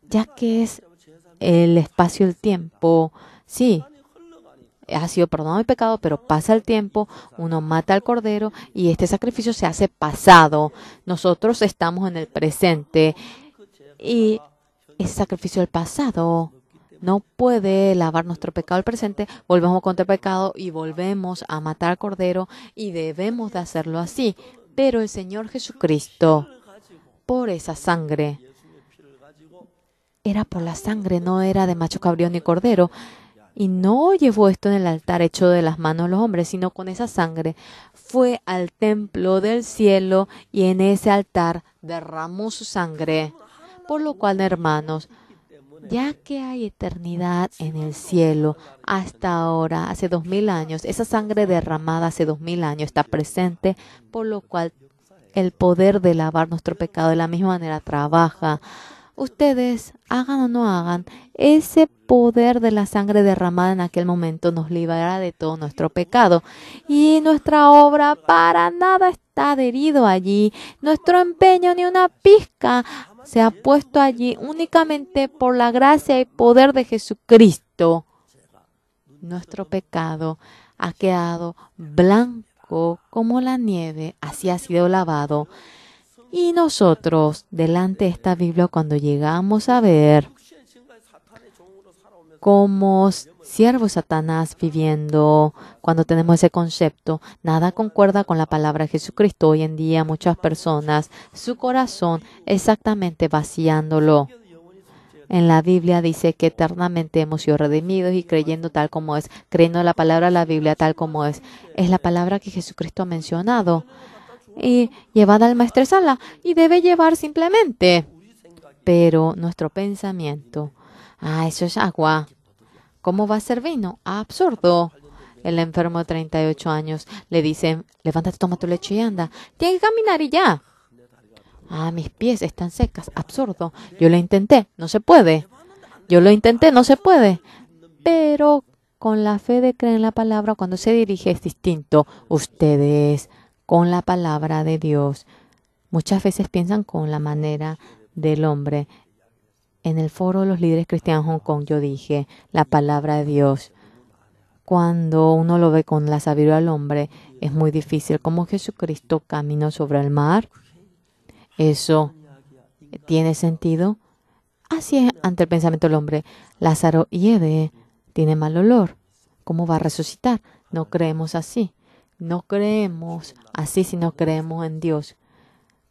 ya que es el espacio, el tiempo. Sí, ha sido perdonado el pecado, pero pasa el tiempo, uno mata al cordero y este sacrificio se hace pasado. Nosotros estamos en el presente y ese sacrificio del pasado no puede lavar nuestro pecado del presente. Volvemos contra el pecado y volvemos a matar al cordero y debemos de hacerlo así. Pero el Señor Jesucristo, por esa sangre, era por la sangre, no era de macho cabrío ni cordero. Y no llevó esto en el altar hecho de las manos de los hombres, sino con esa sangre fue al templo del cielo y en ese altar derramó su sangre. Por lo cual, hermanos, ya que hay eternidad en el cielo hasta ahora, hace 2000 años, esa sangre derramada hace 2000 años está presente, por lo cual el poder de lavar nuestro pecado de la misma manera trabaja. Ustedes, hagan o no hagan, ese poder de la sangre derramada en aquel momento nos liberará de todo nuestro pecado. Y nuestra obra para nada está adherido allí. Nuestro empeño ni una pizca se ha puesto allí únicamente por la gracia y poder de Jesucristo. Nuestro pecado ha quedado blanco como la nieve, así ha sido lavado. Y nosotros, delante de esta Biblia, cuando llegamos a ver como siervo de Satanás viviendo, cuando tenemos ese concepto, nada concuerda con la palabra de Jesucristo. Hoy en día muchas personas, su corazón exactamente vaciándolo. En la Biblia dice que eternamente hemos sido redimidos y creyendo tal como es, creyendo la palabra de la Biblia tal como es. Es la palabra que Jesucristo ha mencionado. Y llevada al maestresala y debe llevar simplemente. Pero nuestro pensamiento, eso es agua. ¿Cómo va a ser vino? Absurdo. El enfermo de 38 años le dicen, levántate, toma tu leche y anda. Tiene que caminar y ya. Mis pies están secas. Absurdo. Yo lo intenté, no se puede. Yo lo intenté, no se puede. Pero con la fe de creer en la palabra, cuando se dirige es distinto. Ustedes, con la palabra de Dios, muchas veces piensan con la manera del hombre. En el foro de los líderes cristianos en Hong Kong yo dije, la palabra de Dios, cuando uno lo ve con la sabiduría del hombre, es muy difícil. Como Jesucristo caminó sobre el mar, ¿eso tiene sentido? Así es ante el pensamiento del hombre. Lázaro hiede, tiene mal olor. ¿Cómo va a resucitar? No creemos así. No creemos así si no creemos en Dios.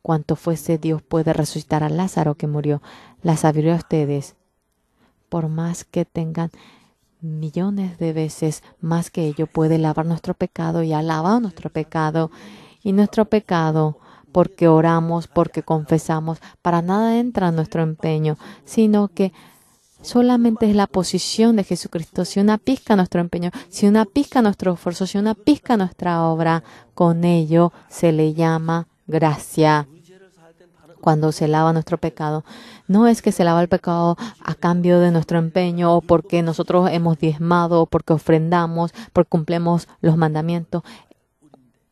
Cuanto fuese Dios puede resucitar a Lázaro que murió. La sabiduría de ustedes, por más que tengan millones de veces más que ello, puede lavar nuestro pecado y ha lavado nuestro pecado. Y nuestro pecado, porque oramos, porque confesamos, para nada entra en nuestro empeño, sino que solamente es la posición de Jesucristo. Si una pizca nuestro empeño, si una pizca nuestro esfuerzo, si una pizca nuestra obra, con ello se le llama gracia. cuando se lava nuestro pecado. No es que se lava el pecado a cambio de nuestro empeño o porque nosotros hemos diezmado o porque ofrendamos, porque cumplimos los mandamientos.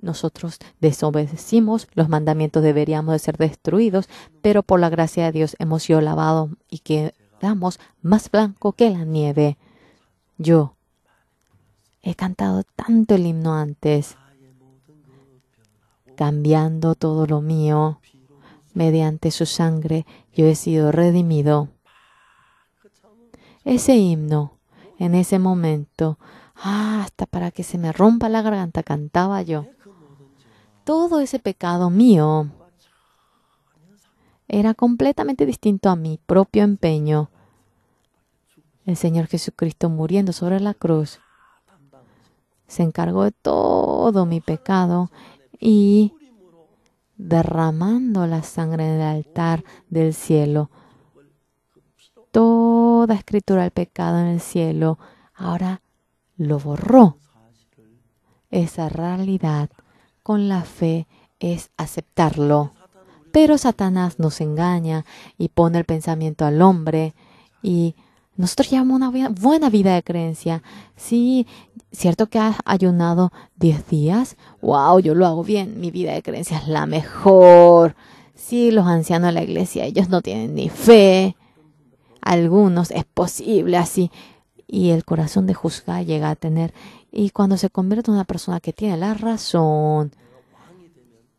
Nosotros desobedecimos, los mandamientos deberíamos de ser destruidos, pero por la gracia de Dios hemos sido lavados y quedamos más blanco que la nieve. Yo he cantado tanto el himno antes, cambiando todo lo mío. Mediante su sangre yo he sido redimido. Ese himno, en ese momento, hasta para que se me rompa la garganta, cantaba yo. Todo ese pecado mío era completamente distinto a mi propio empeño. El Señor Jesucristo muriendo sobre la cruz se encargó de todo mi pecado y derramando la sangre en el altar del cielo. Toda escritura del pecado en el cielo ahora lo borró. Esa realidad con la fe es aceptarlo. Pero Satanás nos engaña y pone el pensamiento al hombre y nosotros llevamos una buena vida de creencia. Sí, ¿cierto que has ayunado 10 días? ¡Wow! Yo lo hago bien. Mi vida de creencia es la mejor. Sí, los ancianos de la iglesia, ellos no tienen ni fe. Algunos es posible así. Y el corazón de juzgar llega a tener. Y cuando se convierte en una persona que tiene la razón,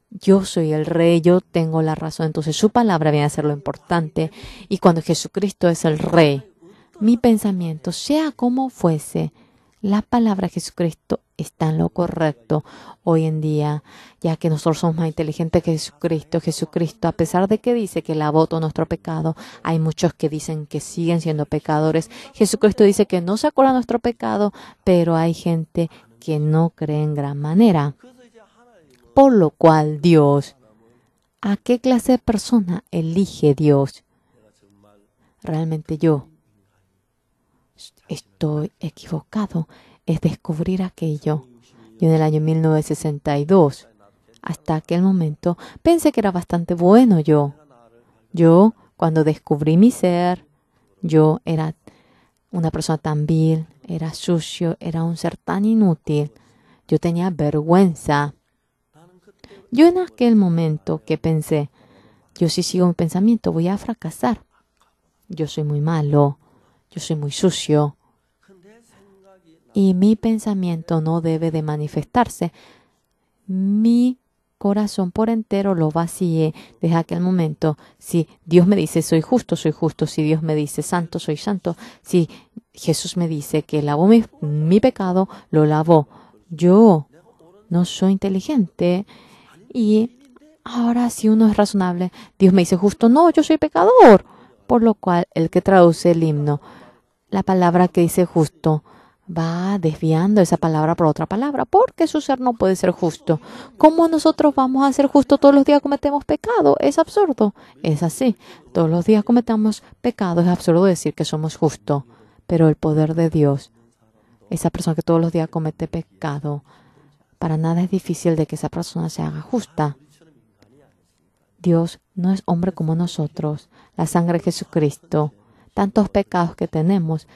yo soy el rey, yo tengo la razón. Entonces su palabra viene a ser lo importante. Y cuando Jesucristo es el rey, mi pensamiento, sea como fuese, la palabra de Jesucristo está en lo correcto hoy en día, ya que nosotros somos más inteligentes que Jesucristo. Jesucristo, a pesar de que dice que lavó todo nuestro pecado, hay muchos que dicen que siguen siendo pecadores. Jesucristo dice que no se acuerda de nuestro pecado, pero hay gente que no cree en gran manera. Por lo cual Dios, ¿a qué clase de persona elige Dios? Realmente yo estoy equivocado. Es descubrir aquello. Yo en el año 1962, hasta aquel momento, pensé que era bastante bueno yo. Yo, cuando descubrí mi ser, yo era una persona tan vil, era sucio, era un ser tan inútil. Yo tenía vergüenza. Yo en aquel momento que pensé, yo si sigo mi pensamiento voy a fracasar. Yo soy muy malo. Yo soy muy sucio y mi pensamiento no debe de manifestarse. Mi corazón por entero lo vacié desde aquel momento. Si Dios me dice soy justo, soy justo. Si Dios me dice santo, soy santo. Si Jesús me dice que lavó mi pecado, lo lavó. Yo no soy inteligente y ahora si uno es razonable, Dios me dice justo, no, yo soy pecador. Por lo cual el que traduce el himno, la palabra que dice justo, va desviando esa palabra por otra palabra, porque su ser no puede ser justo. ¿Cómo nosotros vamos a ser justos todos los días cometemos pecado? Es absurdo. Es así. Todos los días cometemos pecado. Es absurdo decir que somos justos. Pero el poder de Dios, esa persona que todos los días comete pecado, para nada es difícil de que esa persona se haga justa. Dios no es hombre como nosotros. La sangre de Jesucristo, tantos pecados que tenemos,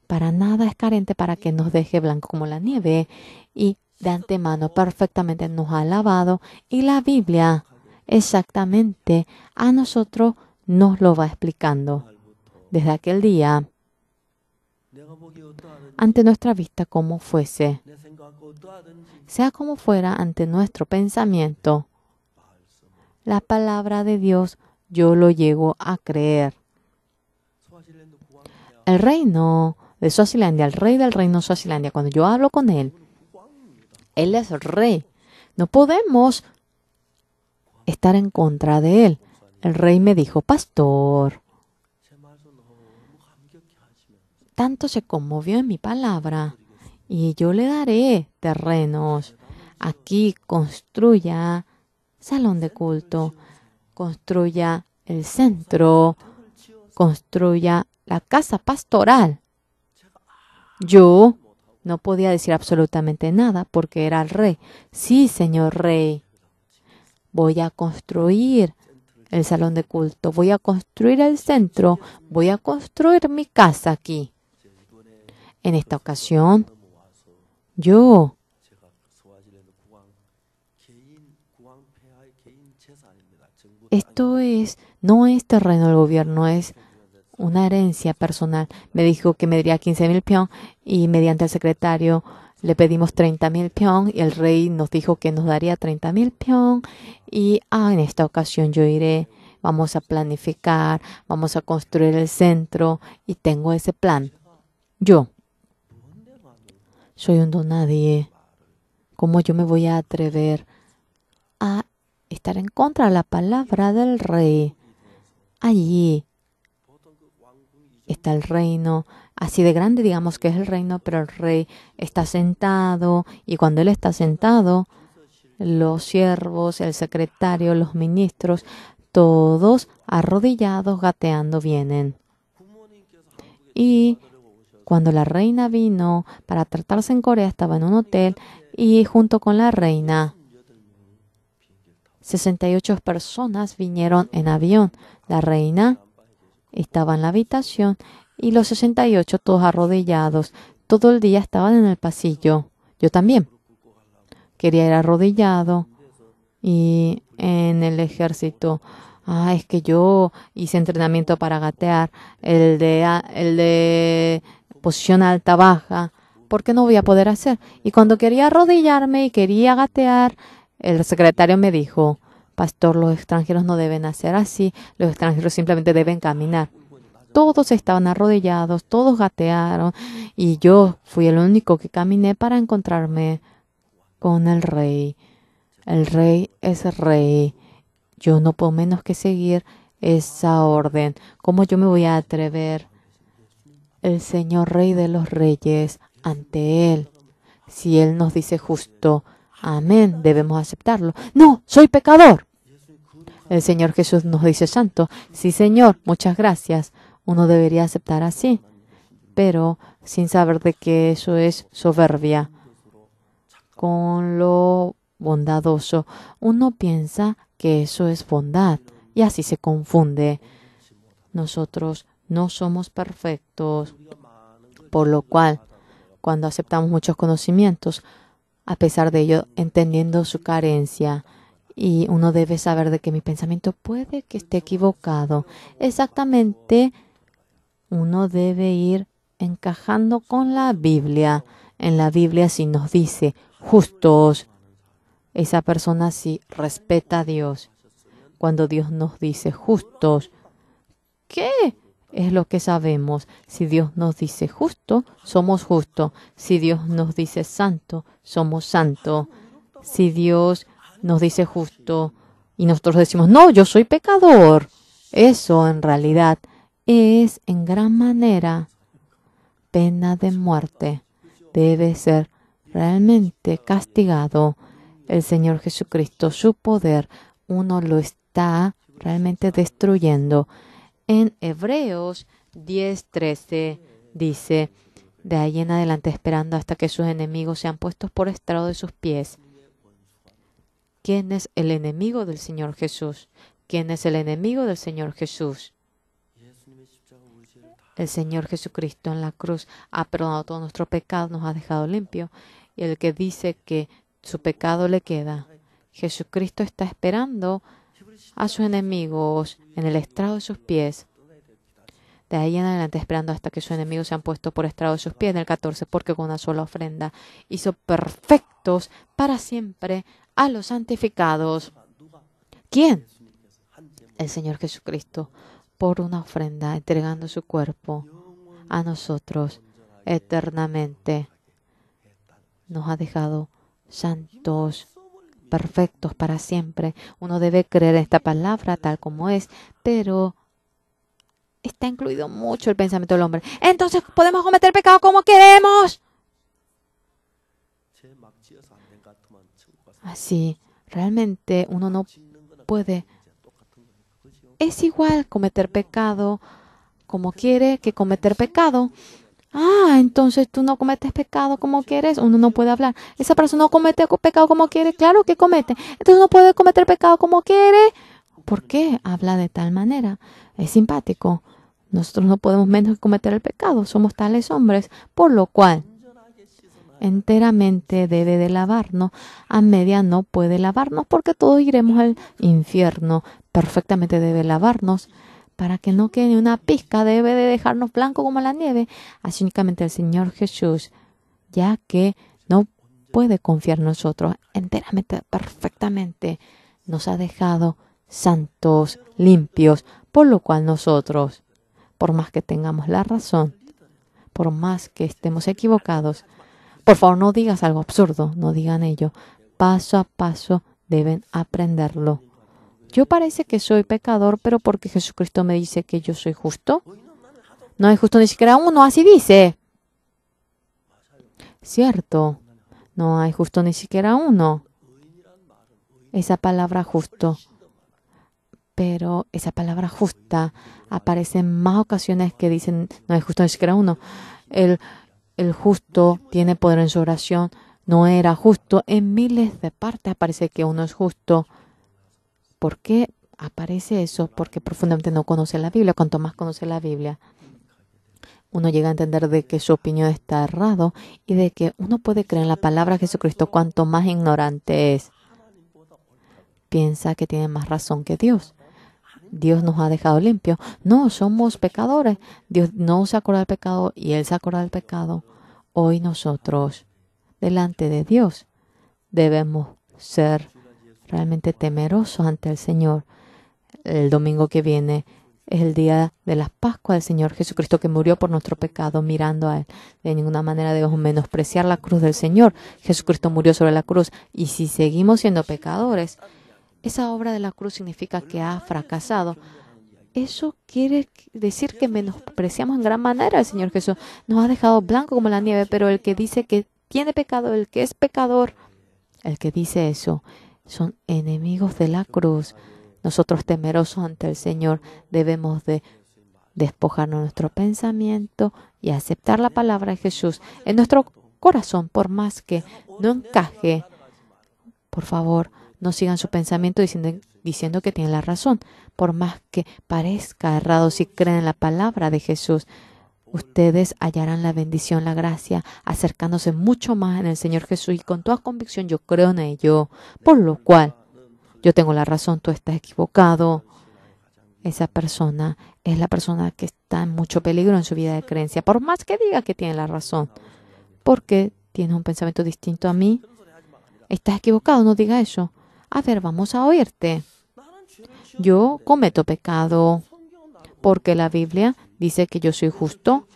para nada es carente para que nos deje blanco como la nieve y de antemano perfectamente nos ha lavado y la Biblia exactamente a nosotros nos lo va explicando. Desde aquel día, ante nuestra vista como fuese, sea como fuera ante nuestro pensamiento, la palabra de Dios yo lo llego a creer. El reino de Suazilandia, el rey del reino de Suazilandia, cuando yo hablo con él es el rey. No podemos estar en contra de él. El rey me dijo, pastor, tanto se conmovió en mi palabra y yo le daré terrenos. Aquí construya salón de culto, construya el centro, construya la casa pastoral. Yo no podía decir absolutamente nada porque era el rey. Sí, señor rey, voy a construir el salón de culto, voy a construir el centro, voy a construir mi casa aquí. En esta ocasión, yo no es terreno del gobierno, es una herencia personal. Me dijo que me daría 15,000 pyong y mediante el secretario le pedimos 30,000 pyong y el rey nos dijo que nos daría 30,000 pyong y en esta ocasión yo iré, vamos a planificar, vamos a construir el centro y tengo ese plan. Yo soy un don nadie. ¿Cómo yo me voy a atrever a estar en contra de la palabra del rey? Allí está el reino, así de grande digamos que es el reino, pero el rey está sentado y cuando él está sentado, los siervos, el secretario, los ministros, todos arrodillados, gateando vienen. Y cuando la reina vino para tratarse en Corea, estaba en un hotel y junto con la reina, 68 personas vinieron en avión. La reina estaba en la habitación y los 68 todos arrodillados. Todo el día estaban en el pasillo. Yo también quería ir arrodillado y en el ejército. Es que yo hice entrenamiento para gatear, el de posición alta baja. ¿Por qué no voy a poder hacer? Y cuando quería arrodillarme y quería gatear, el secretario me dijo: pastor, los extranjeros no deben hacer así, los extranjeros simplemente deben caminar. Todos estaban arrodillados, todos gatearon y yo fui el único que caminé para encontrarme con el rey. El rey es rey. Yo no puedo menos que seguir esa orden. ¿Cómo yo me voy a atrever? El Señor Rey de los Reyes, ante Él, si Él nos dice justo, amén, debemos aceptarlo. No, soy pecador. El Señor Jesús nos dice santo. Sí, Señor, muchas gracias. Uno debería aceptar así, pero sin saber de que eso es soberbia. Con lo bondadoso, uno piensa que eso es bondad y así se confunde. Nosotros no somos perfectos, por lo cual, cuando aceptamos muchos conocimientos, a pesar de ello, entendiendo su carencia, y uno debe saber de que mi pensamiento puede que esté equivocado. Exactamente, uno debe ir encajando con la Biblia. En la Biblia sí nos dice justos. Esa persona sí respeta a Dios. Cuando Dios nos dice justos, ¿qué es lo que sabemos? Si Dios nos dice justo, somos justos. Si Dios nos dice santo, somos santos. Si Dios nos dice justo y nosotros decimos, no, yo soy pecador, eso en realidad es en gran manera pena de muerte. Debe ser realmente castigado. El Señor Jesucristo, su poder, uno lo está realmente destruyendo. En Hebreos 10:13 dice, de ahí en adelante esperando hasta que sus enemigos sean puestos por estrado de sus pies. ¿Quién es el enemigo del Señor Jesús? ¿Quién es el enemigo del Señor Jesús? El Señor Jesucristo en la cruz ha perdonado todos nuestros pecados, nos ha dejado limpios. Y el que dice que su pecado le queda, Jesucristo está esperando a sus enemigos en el estrado de sus pies. De ahí en adelante esperando hasta que sus enemigos sean puestos por estrado de sus pies. En el 14, porque con una sola ofrenda hizo perfectos para siempre a los santificados. ¿Quién? El Señor Jesucristo, por una ofrenda, entregando su cuerpo a nosotros eternamente. Nos ha dejado santos, perfectos para siempre. Uno debe creer en esta palabra tal como es, pero está incluido mucho el pensamiento del hombre. Entonces, ¿podemos cometer pecado como queremos? Así, realmente uno no puede. Es igual cometer pecado como quiere que cometer pecado. Entonces tú no cometes pecado como quieres. Uno no puede hablar. Esa persona no comete pecado como quiere. Claro que comete. Entonces uno puede cometer pecado como quiere. ¿Por qué habla de tal manera? Es simpático. Nosotros no podemos menos que cometer el pecado. Somos tales hombres. Por lo cual, enteramente debe de lavarnos. A media no puede lavarnos porque todos iremos al infierno. Perfectamente debe lavarnos. Para que no quede ni una pizca, debe de dejarnos blanco como la nieve. Así únicamente el Señor Jesús, ya que no puede confiar en nosotros enteramente, perfectamente, nos ha dejado santos, limpios, por lo cual nosotros, por más que tengamos la razón, por más que estemos equivocados, por favor no digas algo absurdo, no digan ello, paso a paso deben aprenderlo. Yo parece que soy pecador, pero porque Jesucristo me dice que yo soy justo. No hay justo ni siquiera uno, así dice. Cierto, no hay justo ni siquiera uno. Esa palabra justo. Pero esa palabra justa aparece en más ocasiones que dicen no hay justo ni siquiera uno. El justo tiene poder en su oración. No era justo. En miles de partes aparece que uno es justo. ¿Por qué aparece eso? Porque profundamente no conoce la Biblia. Cuanto más conoce la Biblia, uno llega a entender de que su opinión está errado y de que uno puede creer en la palabra de Jesucristo cuanto más ignorante es. Piensa que tiene más razón que Dios. Dios nos ha dejado limpios. No, somos pecadores. Dios no se acuerda del pecado y Él se acuerda del pecado. Hoy nosotros, delante de Dios, debemos ser realmente temerosos ante el Señor. El domingo que viene es el día de la Pascua del Señor Jesucristo que murió por nuestro pecado, mirando a Él. De ninguna manera debemos menospreciar la cruz del Señor. Jesucristo murió sobre la cruz. Y si seguimos siendo pecadores, esa obra de la cruz significa que ha fracasado. Eso quiere decir que menospreciamos en gran manera al Señor Jesús. Nos ha dejado blanco como la nieve, pero el que dice que tiene pecado, el que es pecador, el que dice eso, son enemigos de la cruz. Nosotros, temerosos ante el Señor, debemos de despojarnos de nuestro pensamiento y aceptar la palabra de Jesús en nuestro corazón, por más que no encaje. Por favor, no sigan su pensamiento diciendo que tienen la razón. Por más que parezca errado, si creen en la palabra de Jesús, ustedes hallarán la bendición, la gracia, acercándose mucho más en el Señor Jesús. Y con toda convicción yo creo en ello. Por lo cual, yo tengo la razón, tú estás equivocado. Esa persona es la persona que está en mucho peligro en su vida de creencia. Por más que diga que tiene la razón. Porque tiene un pensamiento distinto a mí. Estás equivocado, no diga eso. A ver, vamos a oírte. Yo cometo pecado porque la Biblia dice que yo soy justo,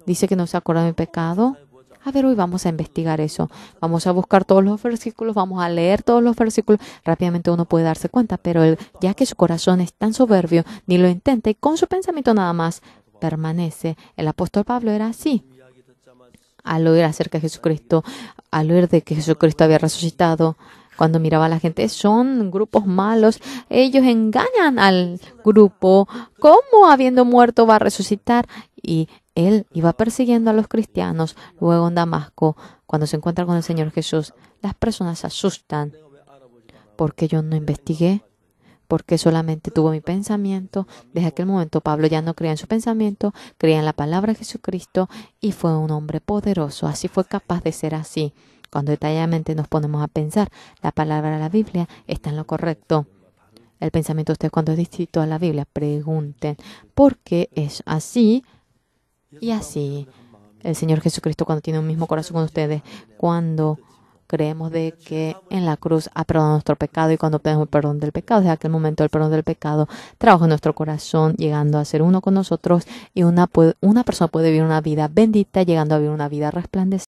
dice que no se acuerda de mi pecado. A ver, hoy vamos a investigar eso. Vamos a buscar todos los versículos, vamos a leer todos los versículos. Rápidamente uno puede darse cuenta, pero ya que su corazón es tan soberbio, ni lo intenta y con su pensamiento nada más permanece. El apóstol Pablo era así. Al oír acerca de Jesucristo, al oír de que Jesucristo había resucitado, cuando miraba a la gente, son grupos malos, ellos engañan al grupo, ¿cómo habiendo muerto va a resucitar? Y él iba persiguiendo a los cristianos. Luego en Damasco, cuando se encuentra con el Señor Jesús, las personas se asustan. Porque yo no investigué, porque solamente tuvo mi pensamiento. Desde aquel momento Pablo ya no creía en su pensamiento, creía en la palabra de Jesucristo y fue un hombre poderoso. Así fue capaz de ser así. Cuando detalladamente nos ponemos a pensar, la palabra de la Biblia está en lo correcto. El pensamiento de ustedes cuando es distinto a la Biblia, pregunten, ¿por qué es así y así? El Señor Jesucristo cuando tiene un mismo corazón con ustedes, cuando creemos de que en la cruz ha perdonado nuestro pecado y cuando pedimos el perdón del pecado, desde aquel momento el perdón del pecado trabaja en nuestro corazón, llegando a ser uno con nosotros y una persona puede vivir una vida bendita, llegando a vivir una vida resplandeciente.